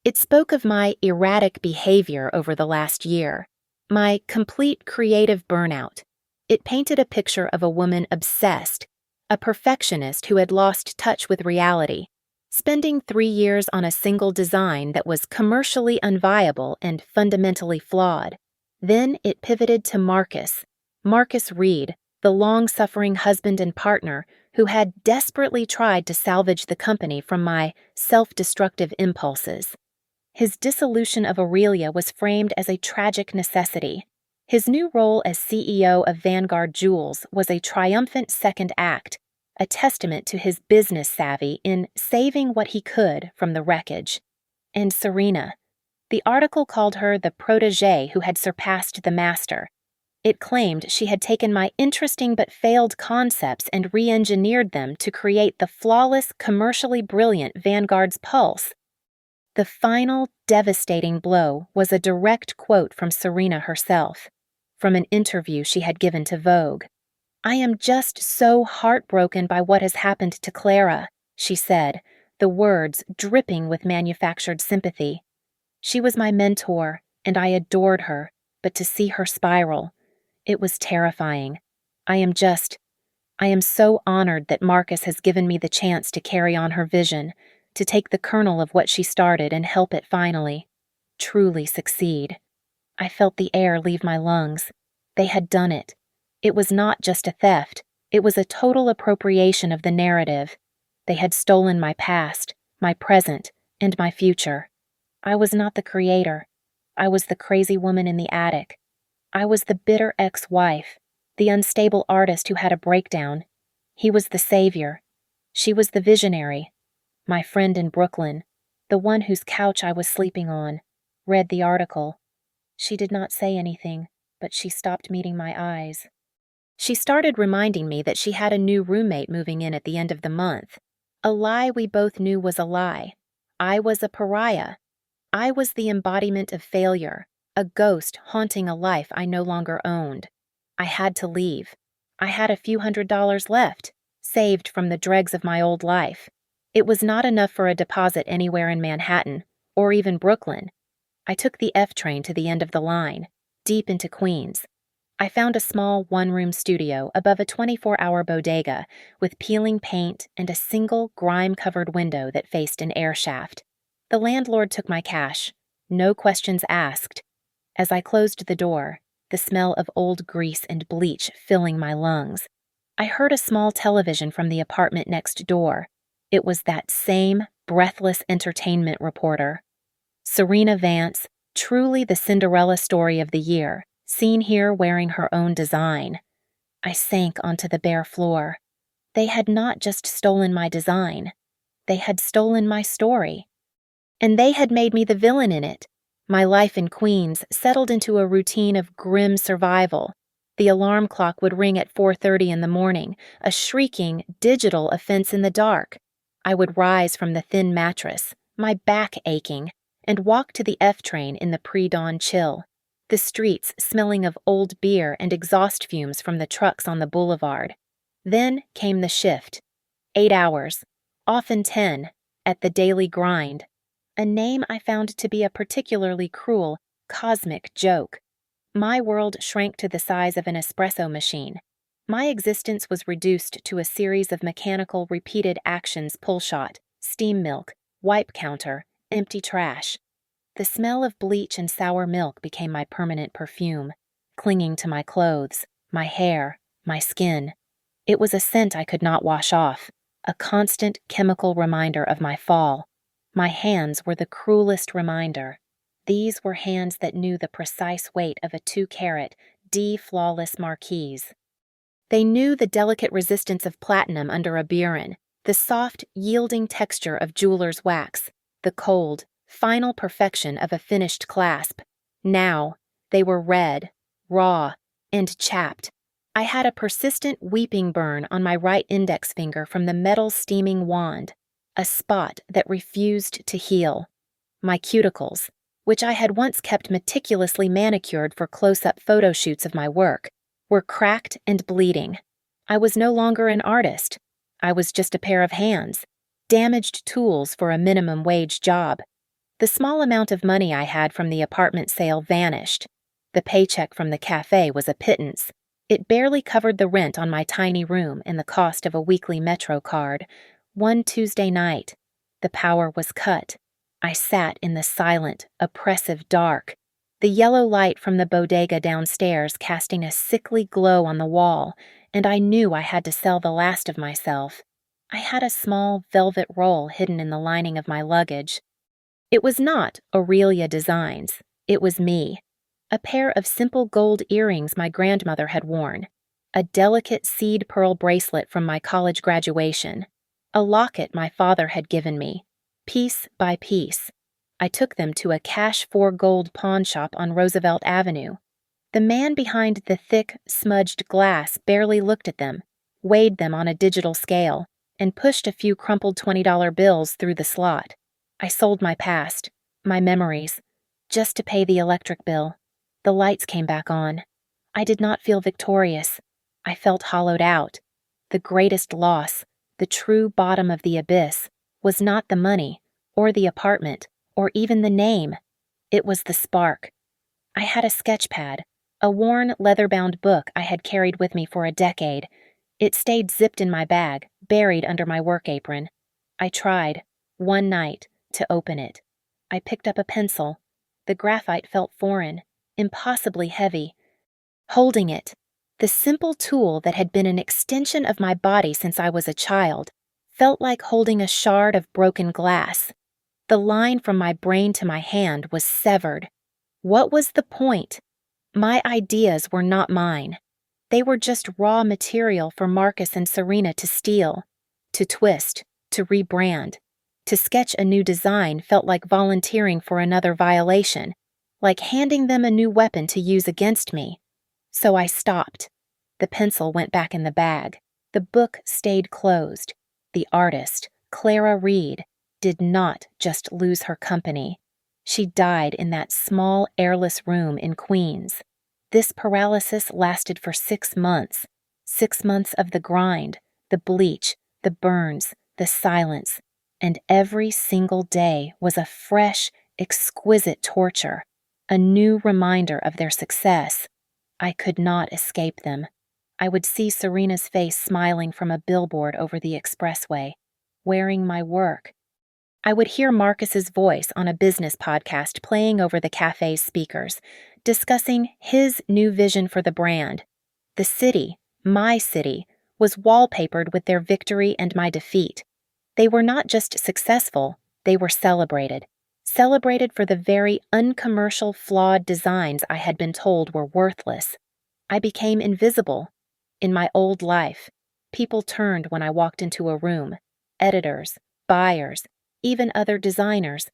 It spoke of my erratic behavior over the last year, my complete creative burnout. It painted a picture of a woman obsessed, a perfectionist who had lost touch with reality, spending 3 years on a single design that was commercially unviable and fundamentally flawed. Then it pivoted to Marcus Reed, the long-suffering husband and partner who had desperately tried to salvage the company from my self-destructive impulses. His dissolution of Aurelia was framed as a tragic necessity. His new role as CEO of Vanguard Jewels was a triumphant second act, a testament to his business savvy in saving what he could from the wreckage. And Serena. The article called her the protégée who had surpassed the master. It claimed she had taken my interesting but failed concepts and re-engineered them to create the flawless, commercially brilliant Vanguard's Pulse. The final, devastating blow was a direct quote from Serena herself, from an interview she had given to Vogue. "I am just so heartbroken by what has happened to Clara," she said, the words dripping with manufactured sympathy. "She was my mentor, and I adored her, but to see her spiral, it was terrifying. I am so honored that Marcus has given me the chance to carry on her vision, to take the kernel of what she started and help it finally, truly succeed." I felt the air leave my lungs. They had done it. It was not just a theft, it was a total appropriation of the narrative. They had stolen my past, my present, and my future. I was not the creator. I was the crazy woman in the attic. I was the bitter ex-wife, the unstable artist who had a breakdown. He was the savior. She was the visionary. My friend in Brooklyn, the one whose couch I was sleeping on, read the article. She did not say anything, but she stopped meeting my eyes. She started reminding me that she had a new roommate moving in at the end of the month. A lie we both knew was a lie. I was a pariah. I was the embodiment of failure, a ghost haunting a life I no longer owned. I had to leave. I had a few $100s left, saved from the dregs of my old life. It was not enough for a deposit anywhere in Manhattan, or even Brooklyn. I took the F train to the end of the line, deep into Queens. I found a small one-room studio above a 24-hour bodega with peeling paint and a single grime-covered window that faced an air shaft. The landlord took my cash, no questions asked. As I closed the door, the smell of old grease and bleach filling my lungs, I heard a small television from the apartment next door. It was that same breathless entertainment reporter. Serena Vance, truly the Cinderella story of the year, seen here wearing her own design. I sank onto the bare floor. They had not just stolen my design. They had stolen my story. And they had made me the villain in it. My life in Queens settled into a routine of grim survival. The alarm clock would ring at 4:30 in the morning, a shrieking, digital offense in the dark. I would rise from the thin mattress, my back aching, and walk to the F train in the pre-dawn chill, the streets smelling of old beer and exhaust fumes from the trucks on the boulevard. Then came the shift. 8 hours, often 10, at the daily grind. A name I found to be a particularly cruel, cosmic joke. My world shrank to the size of an espresso machine. My existence was reduced to a series of mechanical repeated actions: pull shot, steam milk, wipe counter, empty trash. The smell of bleach and sour milk became my permanent perfume, clinging to my clothes, my hair, my skin. It was a scent I could not wash off, a constant chemical reminder of my fall. My hands were the cruelest reminder. These were hands that knew the precise weight of a 2-carat, D-flawless marquise. They knew the delicate resistance of platinum under a burin, the soft, yielding texture of jeweler's wax, the cold, final perfection of a finished clasp. Now, they were red, raw, and chapped, I had a persistent weeping burn on my right index finger from the metal steaming wand, a spot that refused to heal. My cuticles, which I had once kept meticulously manicured for close-up photo shoots of my work, were cracked and bleeding. I was no longer an artist. I was just a pair of hands, damaged tools for a minimum wage job. The small amount of money I had from the apartment sale vanished. The paycheck from the cafe was a pittance. It barely covered the rent on my tiny room and the cost of a weekly Metro card. One Tuesday night, the power was cut. I sat in the silent, oppressive dark, the yellow light from the bodega downstairs casting a sickly glow on the wall, and I knew I had to sell the last of myself. I had a small velvet roll hidden in the lining of my luggage. It was not Aurelia Designs. It was me. A pair of simple gold earrings my grandmother had worn, a delicate seed pearl bracelet from my college graduation, a locket my father had given me, piece by piece. I took them to a cash for gold pawn shop on Roosevelt Avenue. The man behind the thick, smudged glass barely looked at them, weighed them on a digital scale, and pushed a few crumpled $20 bills through the slot. I sold my past, my memories, just to pay the electric bill. The lights came back on. I did not feel victorious. I felt hollowed out. The greatest loss, the true bottom of the abyss, was not the money, or the apartment, or even the name. It was the spark. I had a sketch pad, a worn leather-bound book I had carried with me for a decade. It stayed zipped in my bag, buried under my work apron. I tried, one night, to open it. I picked up a pencil. The graphite felt foreign, impossibly heavy. Holding it, the simple tool that had been an extension of my body since I was a child, felt like holding a shard of broken glass. The line from my brain to my hand was severed. What was the point? My ideas were not mine. They were just raw material for Marcus and Serena to steal, to twist, to rebrand. To sketch a new design felt like volunteering for another violation, like handing them a new weapon to use against me. So I stopped. The pencil went back in the bag. The book stayed closed. The artist, Clara Reed, did not just lose her company. She died in that small, airless room in Queens. This paralysis lasted for 6 months. 6 months of the grind, the bleach, the burns, the silence, and every single day was a fresh, exquisite torture, a new reminder of their success. I could not escape them. I would see Serena's face smiling from a billboard over the expressway, wearing my work. I would hear Marcus's voice on a business podcast playing over the cafe's speakers, discussing his new vision for the brand. The city, my city, was wallpapered with their victory and my defeat. They were not just successful, they were celebrated. Celebrated for the very uncommercial, flawed designs I had been told were worthless. I became invisible. In my old life, people turned when I walked into a room. Editors, buyers, even other designers.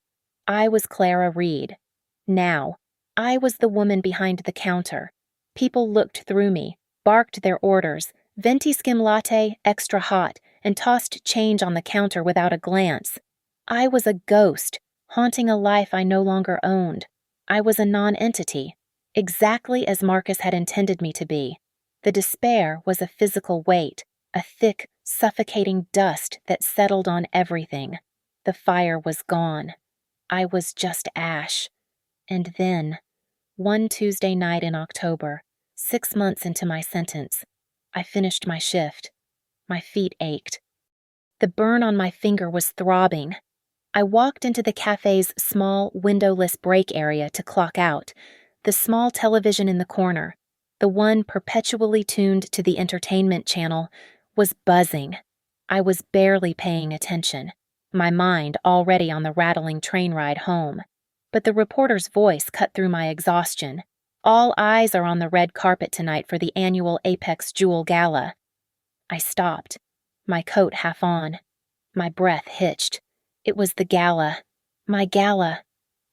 I was Clara Reed. Now, I was the woman behind the counter. People looked through me, barked their orders, venti skim latte, extra hot, and tossed change on the counter without a glance. I was a ghost, haunting a life I no longer owned. I was a non-entity, exactly as Marcus had intended me to be. The despair was a physical weight, a thick, suffocating dust that settled on everything. The fire was gone. I was just ash. And then, one Tuesday night in October, 6 months into my sentence, I finished my shift. My feet ached. The burn on my finger was throbbing. I walked into the cafe's small, windowless break area to clock out, the small television in the corner, the one perpetually tuned to the entertainment channel, was buzzing. I was barely paying attention, my mind already on the rattling train ride home. But the reporter's voice cut through my exhaustion. All eyes are on the red carpet tonight for the annual Apex Jewel Gala. I stopped, my coat half on. My breath hitched. It was the gala. My gala.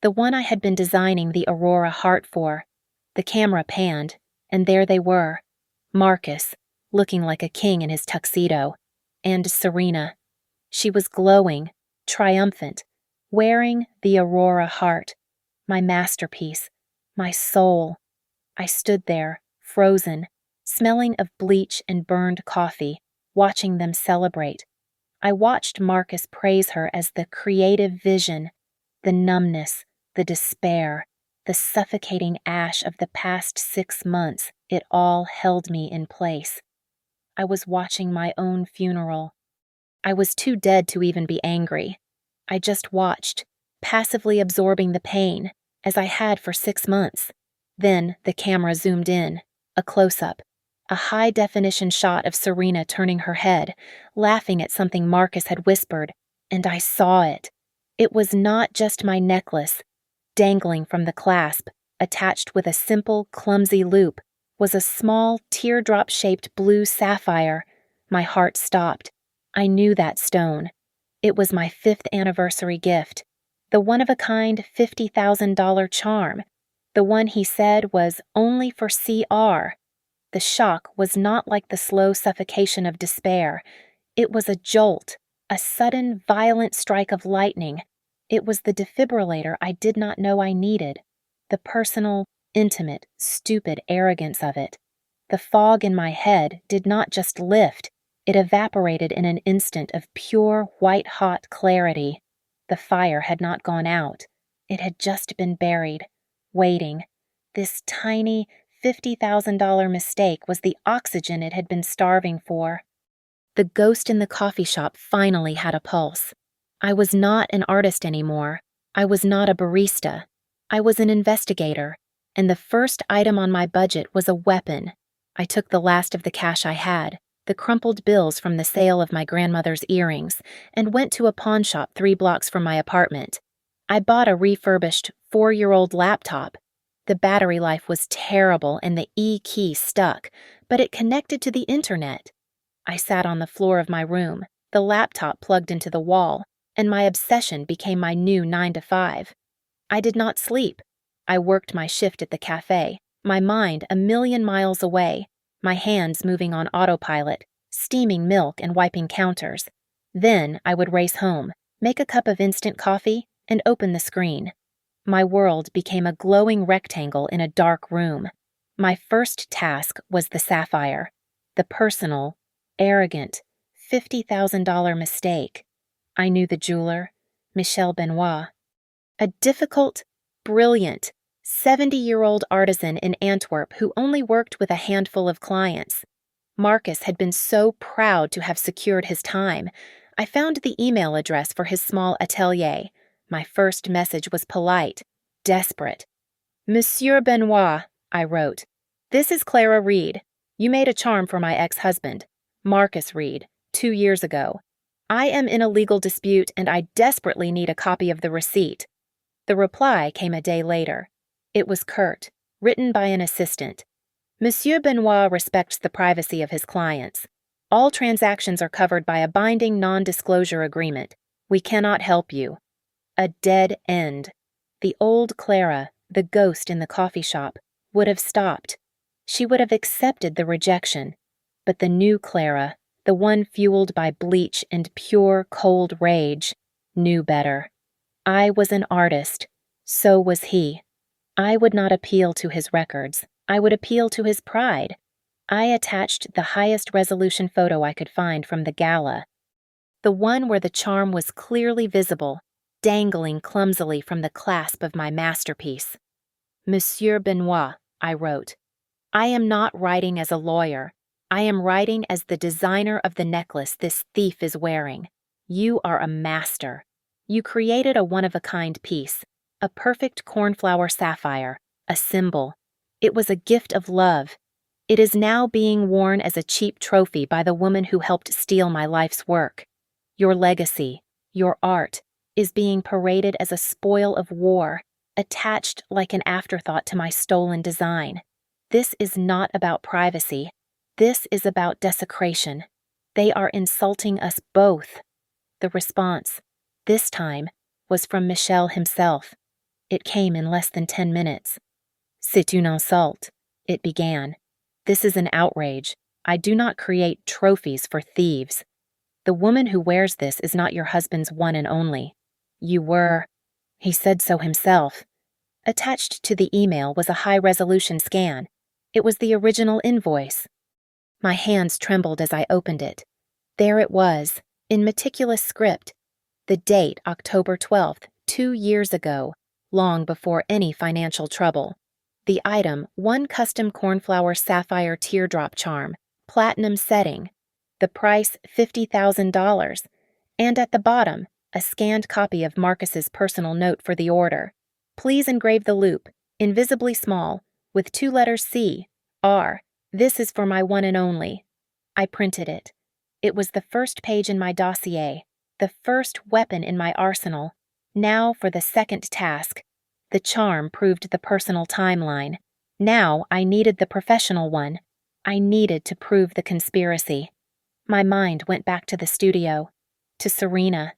The one I had been designing the Aurora heart for. The camera panned, and there they were. Marcus, looking like a king in his tuxedo, and Serena. She was glowing, triumphant, wearing the Aurora heart, my masterpiece, my soul. I stood there, frozen, smelling of bleach and burned coffee, watching them celebrate. I watched Marcus praise her as the creative vision, the numbness, the despair, the suffocating ash of the past 6 months. It all held me in place. I was watching my own funeral. I was too dead to even be angry. I just watched, passively absorbing the pain, as I had for 6 months. Then the camera zoomed in, a close-up, a high-definition shot of Serena turning her head, laughing at something Marcus had whispered, and I saw it. It was not just my necklace. Dangling from the clasp, attached with a simple, clumsy loop, was a small, teardrop-shaped blue sapphire. My heart stopped. I knew that stone. It was my 5th anniversary gift, the one-of-a-kind $50,000 charm, the one he said was only for CR. The shock was not like the slow suffocation of despair. It was a jolt, a sudden, violent strike of lightning. It was the defibrillator I did not know I needed, the personal, intimate, stupid arrogance of it. The fog in my head did not just lift, it evaporated in an instant of pure, white-hot clarity. The fire had not gone out. It had just been buried, waiting. This tiny, $50,000 mistake was the oxygen it had been starving for. The ghost in the coffee shop finally had a pulse. I was not an artist anymore. I was not a barista. I was an investigator, and the first item on my budget was a weapon. I took the last of the cash I had, the crumpled bills from the sale of my grandmother's earrings, and went to a pawn shop 3 blocks from my apartment. I bought a refurbished 4-year-old laptop. The battery life was terrible and the E key stuck, but it connected to the internet. I sat on the floor of my room, the laptop plugged into the wall, and my obsession became my new 9-to-5. I did not sleep. I worked my shift at the cafe, my mind a million miles away, my hands moving on autopilot, steaming milk and wiping counters. Then I would race home, make a cup of instant coffee, and open the screen. My world became a glowing rectangle in a dark room. My first task was the sapphire, the personal, arrogant, $50,000 mistake. I knew the jeweler, Michel Benoit. A difficult, brilliant, 70-year-old artisan in Antwerp who only worked with a handful of clients. Marcus had been so proud to have secured his time. I found the email address for his small atelier. My first message was polite, desperate. Monsieur Benoit, I wrote. This is Clara Reed. You made a charm for my ex-husband, Marcus Reed, 2 years ago. I am in a legal dispute and I desperately need a copy of the receipt. The reply came a day later. It was curt, written by an assistant. Monsieur Benoit respects the privacy of his clients. All transactions are covered by a binding non-disclosure agreement. We cannot help you. A dead end. The old Clara, the ghost in the coffee shop, would have stopped. She would have accepted the rejection. But the new Clara, the one fueled by bleach and pure, cold rage, knew better. I was an artist. So was he. I would not appeal to his records. I would appeal to his pride. I attached the highest resolution photo I could find from the gala. The one where the charm was clearly visible, dangling clumsily from the clasp of my masterpiece. Monsieur Benoit, I wrote. I am not writing as a lawyer. I am writing as the designer of the necklace this thief is wearing. You are a master. You created a one-of-a-kind piece, a perfect cornflower sapphire, a symbol. It was a gift of love. It is now being worn as a cheap trophy by the woman who helped steal my life's work. Your legacy, your art, is being paraded as a spoil of war, attached like an afterthought to my stolen design. This is not about privacy. This is about desecration. They are insulting us both. The response, this time, was from Michel himself. It came in less than 10 minutes. C'est une insulte, it began. This is an outrage. I do not create trophies for thieves. The woman who wears this is not your husband's one and only. You were. He said so himself. Attached to the email was a high-resolution scan. It was the original invoice. My hands trembled as I opened it. There it was, in meticulous script. The date, October 12th, 2 years ago, long before any financial trouble. The item, one custom cornflower sapphire teardrop charm, platinum setting. The price, $50,000. And at the bottom, a scanned copy of Marcus's personal note for the order. Please engrave the loop, invisibly small, with 2 letters C, R. This is for my one and only. I printed it. It was the first page in my dossier, the first weapon in my arsenal. Now for the second task. The charm proved the personal timeline. Now I needed the professional one. I needed to prove the conspiracy. My mind went back to the studio, to Serena.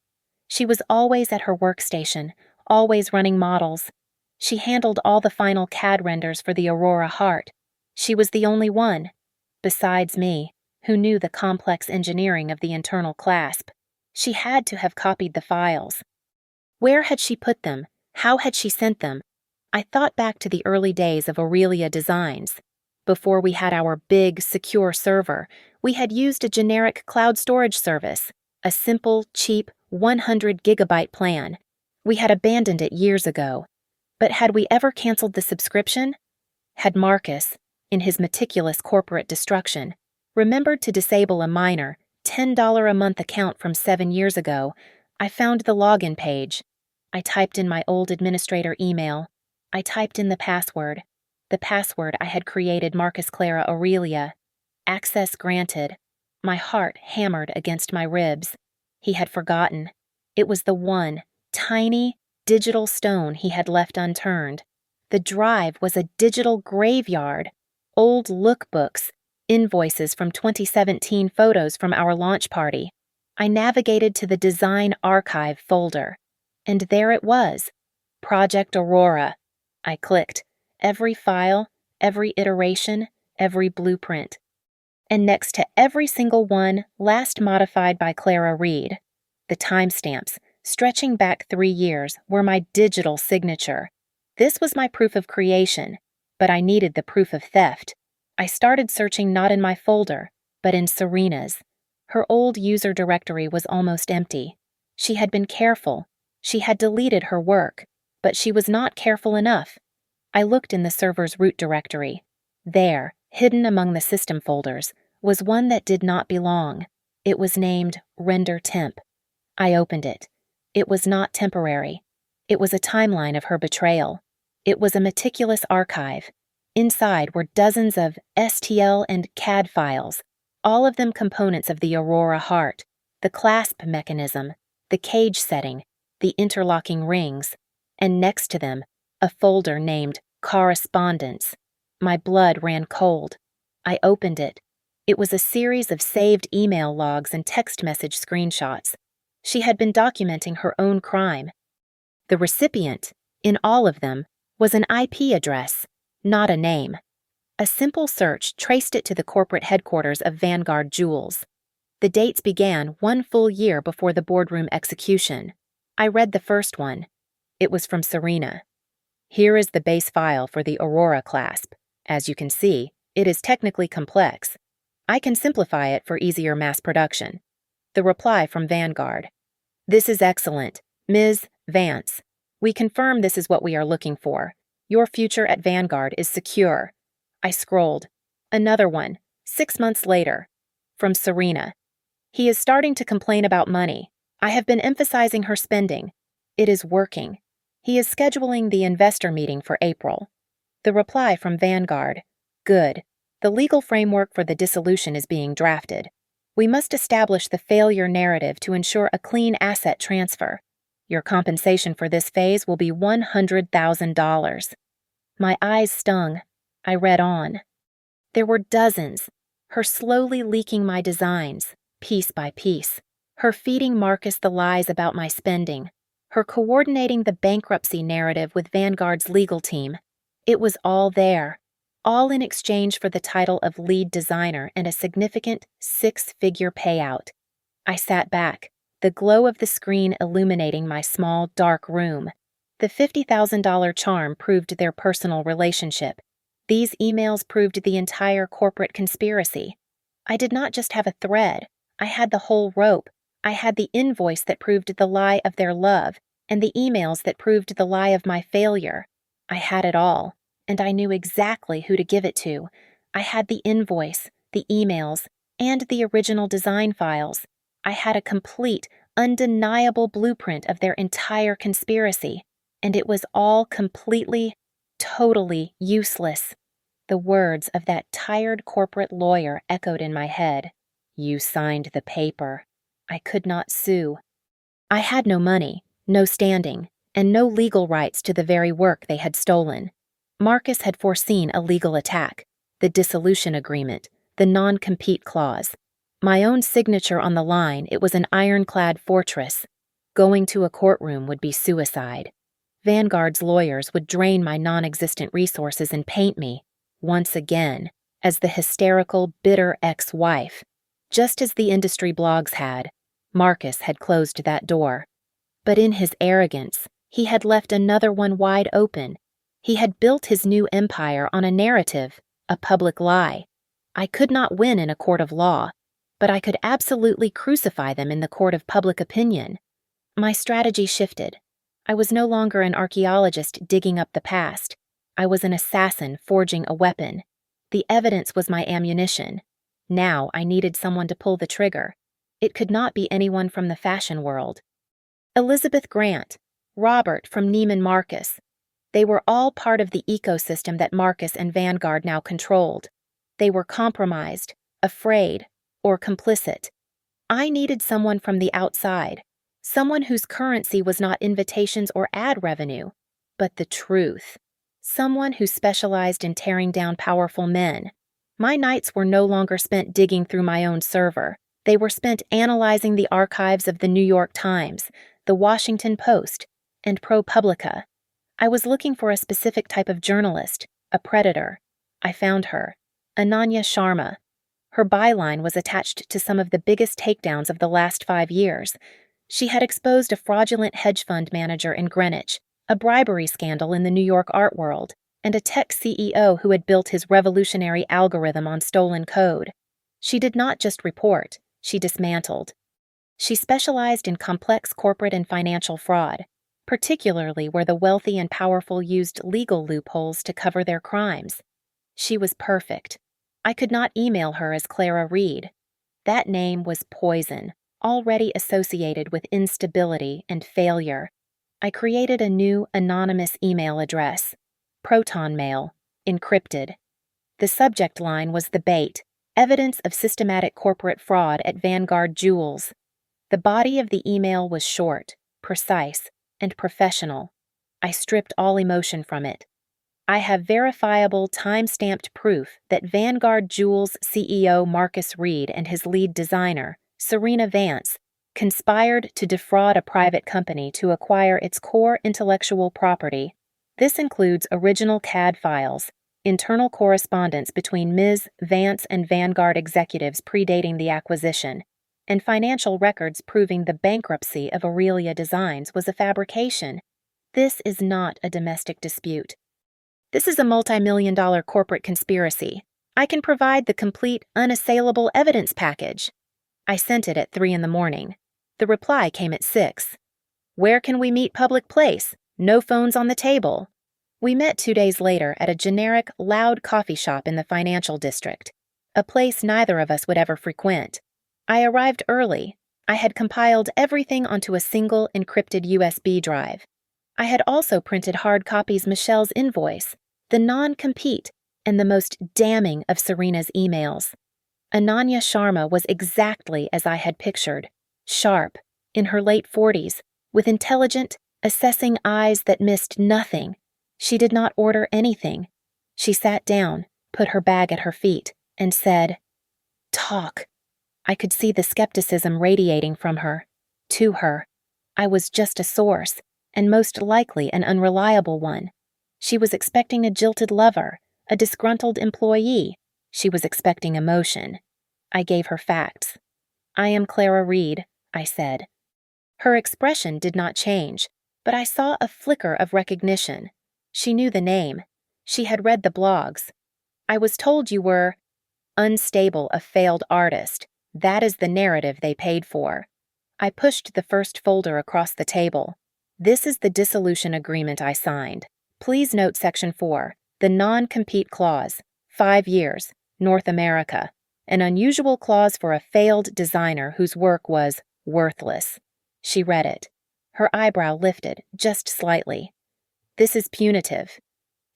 She was always at her workstation, always running models. She handled all the final CAD renders for the Aurora heart. She was the only one, besides me, who knew the complex engineering of the internal clasp. She had to have copied the files. Where had she put them? How had she sent them? I thought back to the early days of Aurelia Designs. Before we had our big, secure server, we had used a generic cloud storage service, a simple, cheap 100 gigabyte plan. We had abandoned it years ago. But had we ever canceled the subscription? Had Marcus, in his meticulous corporate destruction, remembered to disable a minor, $10 a month account from 7 years ago? I found the login page. I typed in my old administrator email. I typed in the password I had created Marcus Clara Aurelia. Access granted. My heart hammered against my ribs. He had forgotten. It was the one, tiny, digital stone he had left unturned. The drive was a digital graveyard. Old lookbooks, invoices from 2017 photos from our launch party. I navigated to the Design Archive folder. And there it was. Project Aurora. I clicked. Every file, every iteration, every blueprint. And next to every single one, last modified by Clara Reed. The timestamps, stretching back 3 years, were my digital signature. This was my proof of creation, but I needed the proof of theft. I started searching not in my folder, but in Serena's. Her old user directory was almost empty. She had been careful. She had deleted her work, but she was not careful enough. I looked in the server's root directory. There, hidden among the system folders, was one that did not belong. It was named Render Temp. I opened it. It was not temporary. It was a timeline of her betrayal. It was a meticulous archive. Inside were dozens of STL and CAD files, all of them components of the Aurora heart, the clasp mechanism, the cage setting, the interlocking rings, and next to them, a folder named Correspondence. My blood ran cold. I opened it. It was a series of saved email logs and text message screenshots. She had been documenting her own crime. The recipient, in all of them, was an IP address, not a name. A simple search traced it to the corporate headquarters of Vanguard Jewels. The dates began 1 full year before the boardroom execution. I read the first one. It was from Serena. Here is the base file for the Aurora clasp. As you can see, it is technically complex. I can simplify it for easier mass production. The reply from Vanguard. This is excellent. Ms. Vance, we confirm this is what we are looking for. Your future at Vanguard is secure. I scrolled. Another one, 6 months later. From Serena. He is starting to complain about money. I have been emphasizing her spending. It is working. He is scheduling the investor meeting for April. The reply from Vanguard. Good. The legal framework for the dissolution is being drafted. We must establish the failure narrative to ensure a clean asset transfer. Your compensation for this phase will be $100,000. My eyes stung. I read on. There were dozens. Her slowly leaking my designs, piece by piece. Her feeding Marcus the lies about my spending. Her coordinating the bankruptcy narrative with Vanguard's legal team. It was all there. all in exchange for the title of lead designer and a significant six-figure payout. I sat back, the glow of the screen illuminating my small, dark room. The $50,000 charm proved their personal relationship. These emails proved the entire corporate conspiracy. I did not just have a thread, I had the whole rope. I had the invoice that proved the lie of their love, and the emails that proved the lie of my failure. I had it all, and I knew exactly who to give it to. I had the invoice, the emails, and the original design files. I had a complete, undeniable blueprint of their entire conspiracy, and it was all completely, totally useless. The words of that tired corporate lawyer echoed in my head. You signed the paper. I could not sue. I had no money, no standing, and no legal rights to the very work they had stolen. Marcus had foreseen a legal attack, the dissolution agreement, the non-compete clause. My own signature on the line, it was an ironclad fortress. Going to a courtroom would be suicide. Vanguard's lawyers would drain my non-existent resources and paint me, once again, as the hysterical, bitter ex-wife. Just as the industry blogs had, Marcus had closed that door. But in his arrogance, he had left another one wide open. He had built his new empire on a narrative, a public lie. I could not win in a court of law, but I could absolutely crucify them in the court of public opinion. My strategy shifted. I was no longer an archaeologist digging up the past. I was an assassin forging a weapon. The evidence was my ammunition. Now I needed someone to pull the trigger. It could not be anyone from the fashion world. Elizabeth Grant, Robert from Neiman Marcus. They were all part of the ecosystem that Marcus and Vanguard now controlled. They were compromised, afraid, or complicit. I needed someone from the outside, someone whose currency was not invitations or ad revenue, but the truth. Someone who specialized in tearing down powerful men. My nights were no longer spent digging through my own server. They were spent analyzing the archives of the New York Times, the Washington Post, and ProPublica. I was looking for a specific type of journalist, a predator. I found her, Ananya Sharma. Her byline was attached to some of the biggest takedowns of the last 5 years. She had exposed a fraudulent hedge fund manager in Greenwich, a bribery scandal in the New York art world, and a tech CEO who had built his revolutionary algorithm on stolen code. She did not just report, she dismantled. She specialized in complex corporate and financial fraud, particularly where the wealthy and powerful used legal loopholes to cover their crimes. She was perfect. I could not email her as Clara Reed. That name was poison, already associated with instability and failure. I created a new anonymous email address, Proton Mail, encrypted. The subject line was the bait, evidence of systematic corporate fraud at Vanguard Jewels. The body of the email was short, precise, and professional. I stripped all emotion from it. I have verifiable, time-stamped proof that Vanguard Jewels CEO Marcus Reed and his lead designer, Serena Vance, conspired to defraud a private company to acquire its core intellectual property. This includes original CAD files, internal correspondence between Ms. Vance and Vanguard executives predating the acquisition, and financial records proving the bankruptcy of Aurelia Designs was a fabrication. This is not a domestic dispute. This is a multi-million-dollar corporate conspiracy. I can provide the complete, unassailable evidence package. I sent it at 3 a.m. The reply came at 6. Where can we meet? Public place. No phones on the table. We met 2 days later at a generic, loud coffee shop in the financial district, a place neither of us would ever frequent. I arrived early. I had compiled everything onto a single encrypted USB drive. I had also printed hard copies Michelle's invoice, the non-compete, and the most damning of Serena's emails. Ananya Sharma was exactly as I had pictured, sharp, in her late 40s, with intelligent, assessing eyes that missed nothing. She did not order anything. She sat down, put her bag at her feet, and said, "Talk." I could see the skepticism radiating from her, to her. I was just a source, and most likely an unreliable one. She was expecting a jilted lover, A disgruntled employee. She was expecting emotion. I gave her facts. I am Clara Reed, I said. Her expression did not change, but I saw a flicker of recognition. She knew the name. She had read the blogs. I was told you were unstable, a failed artist. That is the narrative they paid for. I pushed the first folder across the table. This is the dissolution agreement I signed. Please note Section 4, the non-compete clause, 5 years, North America, an unusual clause for a failed designer whose work was worthless. She read it. Her eyebrow lifted, just slightly. This is punitive.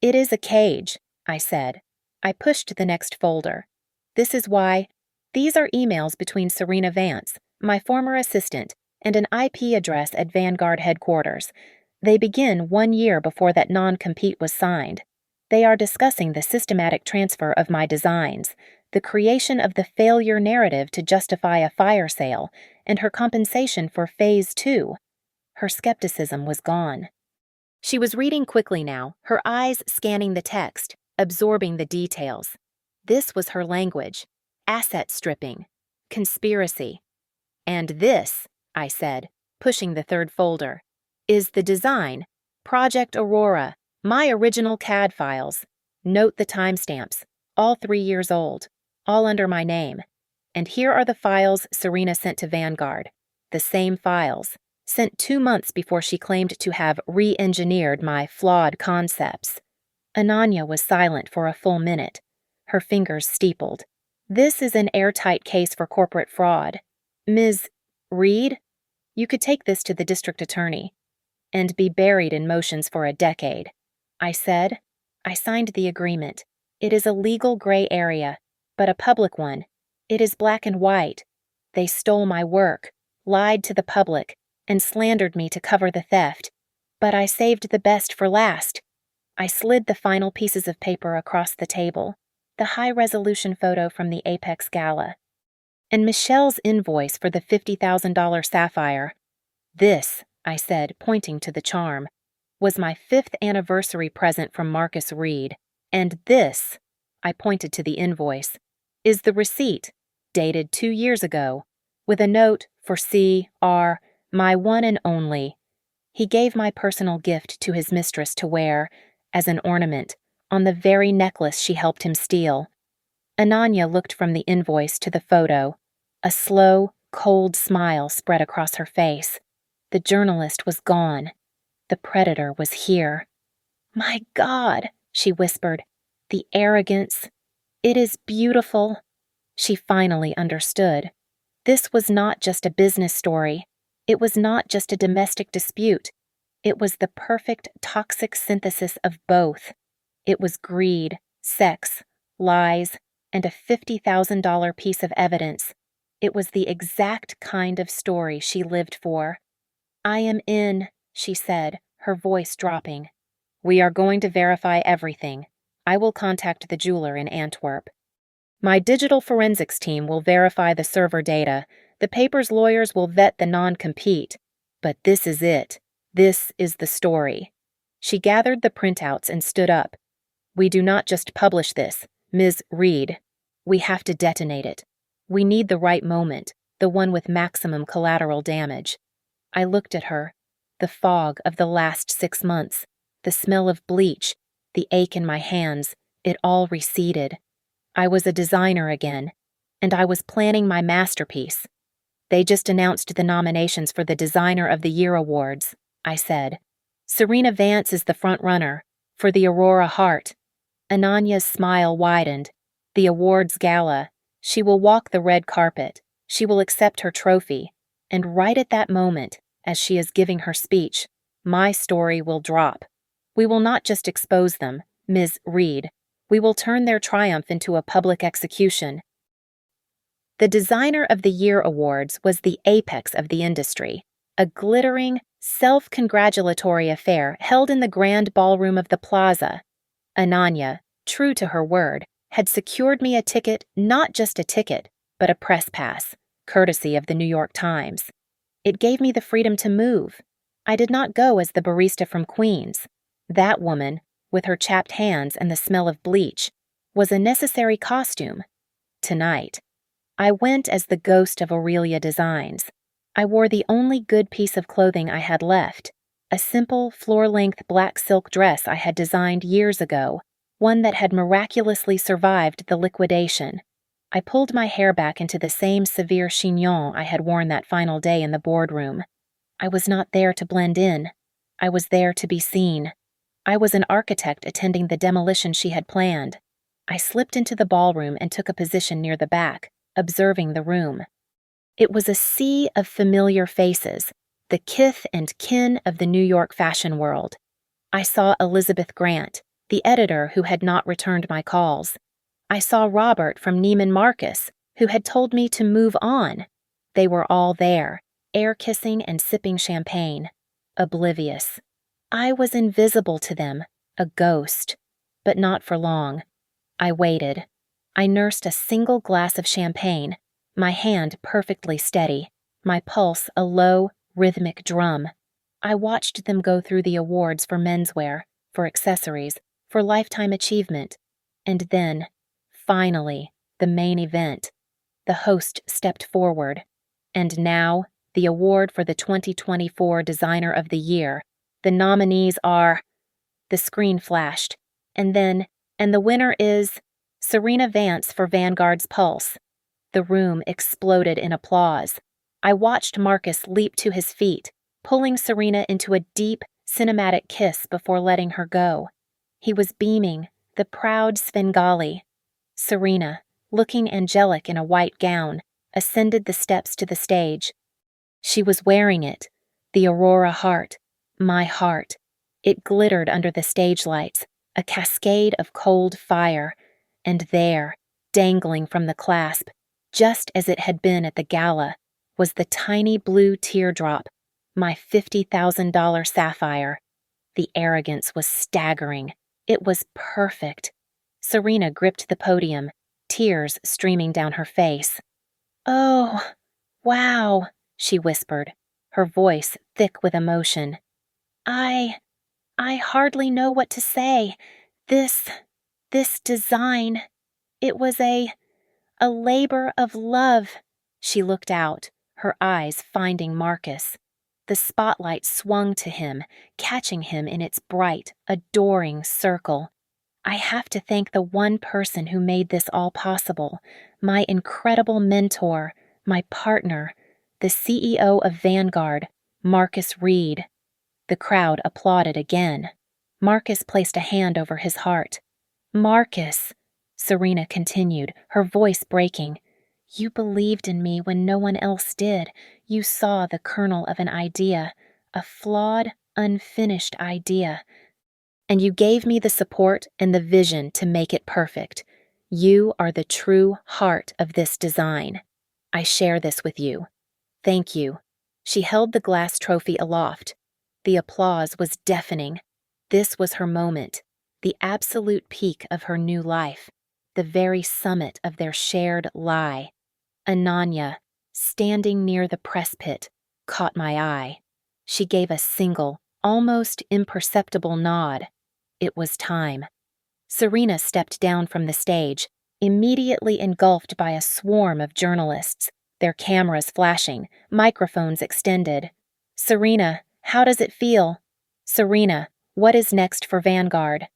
It is a cage, I said. I pushed the next folder. This is why. These are emails between Serena Vance, my former assistant, and an IP address at Vanguard headquarters. They begin 1 year before that non-compete was signed. They are discussing the systematic transfer of my designs, the creation of the failure narrative to justify a fire sale, and her compensation for Phase 2. Her skepticism was gone. She was reading quickly now, her eyes scanning the text, absorbing the details. This was her language. Asset stripping. Conspiracy. And this, I said, pushing the third folder, is the design. Project Aurora. My original CAD files. Note the timestamps. All 3 years old. All under my name. And here are the files Serena sent to Vanguard. The same files. Sent 2 months before she claimed to have re-engineered my flawed concepts. Ananya was silent for a full minute. Her fingers steepled. This is an airtight case for corporate fraud. Ms. Reed, you could take this to the district attorney and be buried in motions for a decade. I said. I signed the agreement. It is a legal gray area, but a public one. It is black and white. They stole my work, lied to the public, and slandered me to cover the theft. But I saved the best for last. I slid the final pieces of paper across the table, the high-resolution photo from the Apex Gala, and Michelle's invoice for the $50,000 sapphire. This, I said, pointing to the charm, was my 5th anniversary present from Marcus Reed, and this, I pointed to the invoice, is the receipt, dated 2 years ago, with a note for C.R., my one and only. He gave my personal gift to his mistress to wear, as an ornament, on the very necklace she helped him steal. Ananya looked from the invoice to the photo. A slow, cold smile spread across her face. The journalist was gone. The predator was here. My God, she whispered. The arrogance. It is beautiful. She finally understood. This was not just a business story. It was not just a domestic dispute. It was the perfect toxic synthesis of both. It was greed, sex, lies, and a $50,000 piece of evidence. It was the exact kind of story she lived for. I am in, she said, her voice dropping. We are going to verify everything. I will contact the jeweler in Antwerp. My digital forensics team will verify the server data. The paper's lawyers will vet the non-compete. But this is it. This is the story. She gathered the printouts and stood up. We do not just publish this, Ms. Reed. We have to detonate it. We need the right moment, the one with maximum collateral damage. I looked at her. The fog of the last 6 months, the smell of bleach, the ache in my hands, it all receded. I was a designer again, and I was planning my masterpiece. They just announced the nominations for the Designer of the Year awards, I said. Serena Vance is the front-runner, for the Aurora Heart. Ananya's smile widened. The awards gala. She will walk the red carpet. She will accept her trophy. And right at that moment, as she is giving her speech, my story will drop. We will not just expose them, Ms. Reed. We will turn their triumph into a public execution. The Designer of the Year awards was the apex of the industry, a glittering, self-congratulatory affair held in the grand ballroom of the plaza. Ananya, true to her word, had secured me a ticket, not just a ticket, but a press pass, courtesy of the New York Times. It gave me the freedom to move. I did not go as the barista from Queens. That woman, with her chapped hands and the smell of bleach, was a necessary costume. Tonight, I went as the ghost of Aurelia Designs. I wore the only good piece of clothing I had left, a simple, floor-length black silk dress I had designed years ago, one that had miraculously survived the liquidation. I pulled my hair back into the same severe chignon I had worn that final day in the boardroom. I was not there to blend in. I was there to be seen. I was an architect attending the demolition she had planned. I slipped into the ballroom and took a position near the back, observing the room. It was a sea of familiar faces, the kith and kin of the New York fashion world. I saw Elizabeth Grant, the editor who had not returned my calls. I saw Robert from Neiman Marcus, who had told me to move on. They were all there, air-kissing and sipping champagne, oblivious. I was invisible to them, a ghost, but not for long. I waited. I nursed a single glass of champagne, my hand perfectly steady, my pulse a low, rhythmic drum. I watched them go through the awards for menswear, for accessories, for lifetime achievement, and then, finally, the main event. The host stepped forward, and now, the award for the 2024 Designer of the Year. The nominees are... The screen flashed, and the winner is Serena Vance for Vanguard's Pulse. The room exploded in applause. I watched Marcus leap to his feet, pulling Serena into a deep, cinematic kiss before letting her go. He was beaming, the proud Svengali. Serena, looking angelic in a white gown, ascended the steps to the stage. She was wearing it, the Aurora heart, my heart. It glittered under the stage lights, a cascade of cold fire, and there, dangling from the clasp, just as it had been at the gala, was the tiny blue teardrop, my $50,000 sapphire. The arrogance was staggering. It was perfect. Serena gripped the podium, tears streaming down her face. "Oh, wow," she whispered, her voice thick with emotion. I hardly know what to say. This design, it was a labor of love." She looked out, her eyes finding Marcus. The spotlight swung to him, catching him in its bright, adoring circle. I have to thank the one person who made this all possible, my incredible mentor, my partner, the CEO of Vanguard, Marcus Reed. The crowd applauded again. Marcus placed a hand over his heart. "Marcus," Serena continued, her voice breaking, "you believed in me when no one else did. You saw the kernel of an idea, a flawed, unfinished idea. And you gave me the support and the vision to make it perfect. You are the true heart of this design. I share this with you. Thank you." She held the glass trophy aloft. The applause was deafening. This was her moment, the absolute peak of her new life, the very summit of their shared lie. Ananya, standing near the press pit, caught my eye. She gave a single, almost imperceptible nod. It was time. Serena stepped down from the stage, immediately engulfed by a swarm of journalists, their cameras flashing, microphones extended. "Serena, how does it feel? Serena, what is next for Vanguard?"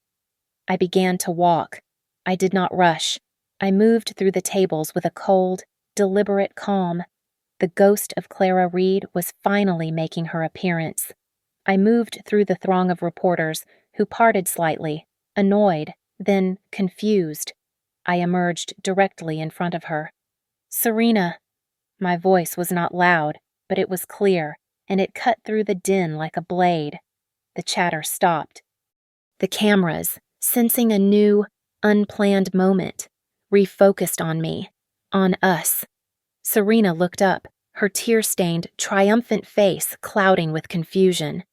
I began to walk. I did not rush. I moved through the tables with a cold, deliberate calm. The ghost of Clara Reed was finally making her appearance. I moved through the throng of reporters, who parted slightly, annoyed, then confused. I emerged directly in front of her. "Serena." My voice was not loud, but it was clear, and it cut through the din like a blade. The chatter stopped. The cameras, sensing a new, unplanned moment, refocused on me, on us. Serena looked up, her tear-stained, triumphant face clouding with confusion.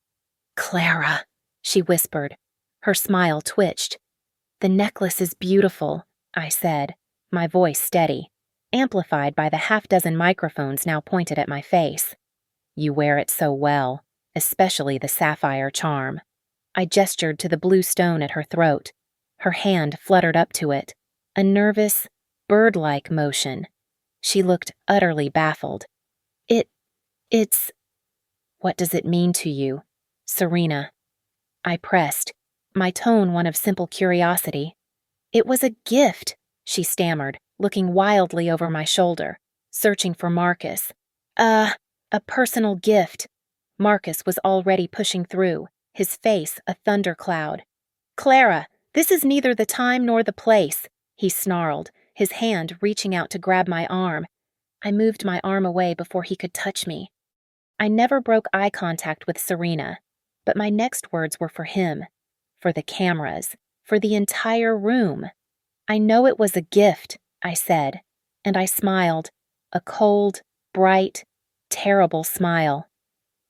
"Clara," she whispered. Her smile twitched. "The necklace is beautiful," I said, my voice steady, amplified by the half-dozen microphones now pointed at my face. "You wear it so well, especially the sapphire charm." I gestured to the blue stone at her throat. Her hand fluttered up to it, a nervous, bird-like motion. She looked utterly baffled. It's... What does it mean to you, Serena? I pressed, my tone one of simple curiosity. It was a gift, she stammered, looking wildly over my shoulder, searching for Marcus. A personal gift. Marcus was already pushing through, his face a thundercloud. Clara, this is neither the time nor the place, he snarled, his hand reaching out to grab my arm. I moved my arm away before he could touch me. I never broke eye contact with Serena, but my next words were for him, for the cameras, for the entire room. I know it was a gift, I said, and I smiled, a cold, bright, terrible smile.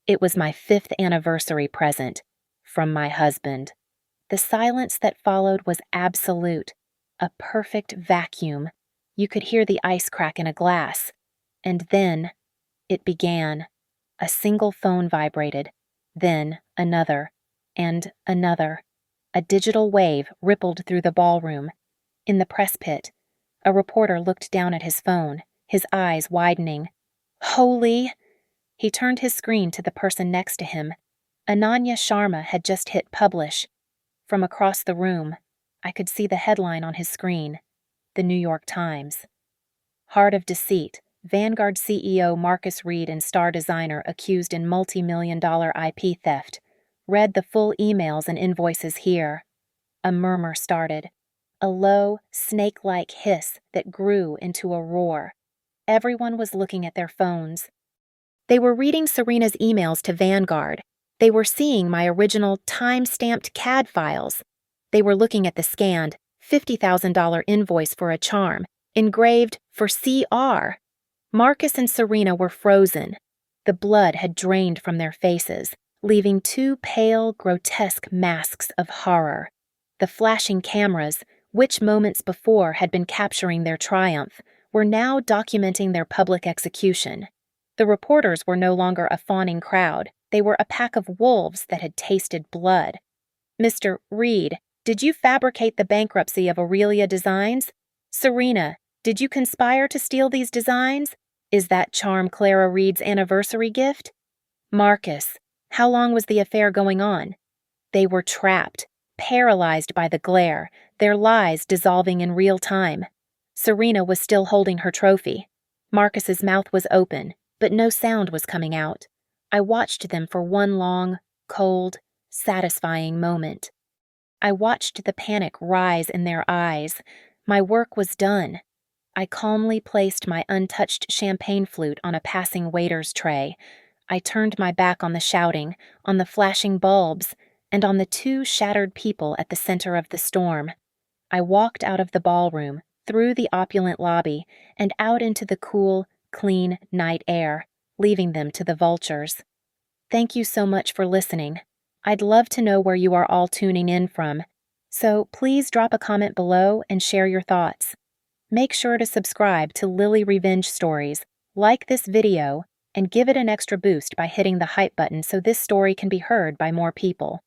It was my 5th anniversary present, from my husband. The silence that followed was absolute, a perfect vacuum. You could hear the ice crack in a glass. And then, it began. A single phone vibrated, then another, and another. A digital wave rippled through the ballroom. In the press pit, a reporter looked down at his phone, his eyes widening. Holy! He turned his screen to the person next to him. Ananya Sharma had just hit publish. From across the room, I could see the headline on his screen, The New York Times. Heart of Deceit. Vanguard CEO Marcus Reed and star designer accused in multi-million-dollar IP theft. Read the full emails and invoices here. A murmur started, a low, snake-like hiss that grew into a roar. Everyone was looking at their phones. They were reading Serena's emails to Vanguard. They were seeing my original time-stamped CAD files. They were looking at the scanned $50,000 invoice for a charm, engraved for CR. Marcus and Serena were frozen. The blood had drained from their faces, leaving 2 pale, grotesque masks of horror. The flashing cameras, which moments before had been capturing their triumph, were now documenting their public execution. The reporters were no longer a fawning crowd. They were a pack of wolves that had tasted blood. Mr. Reed, did you fabricate the bankruptcy of Aurelia Designs? Serena, did you conspire to steal these designs? Is that charm Clara Reed's anniversary gift? Marcus, how long was the affair going on? They were trapped, paralyzed by the glare, their lies dissolving in real time. Serena was still holding her trophy. Marcus's mouth was open, but no sound was coming out. I watched them for one long, cold, satisfying moment. I watched the panic rise in their eyes. My work was done. I calmly placed my untouched champagne flute on a passing waiter's tray. I turned my back on the shouting, on the flashing bulbs, and on the 2 shattered people at the center of the storm. I walked out of the ballroom, through the opulent lobby, and out into the cool, clean night air, leaving them to the vultures. Thank you so much for listening. I'd love to know where you are all tuning in from, so please drop a comment below and share your thoughts. Make sure to subscribe to Lily Revenge Stories, like this video, and give it an extra boost by hitting the hype button so this story can be heard by more people.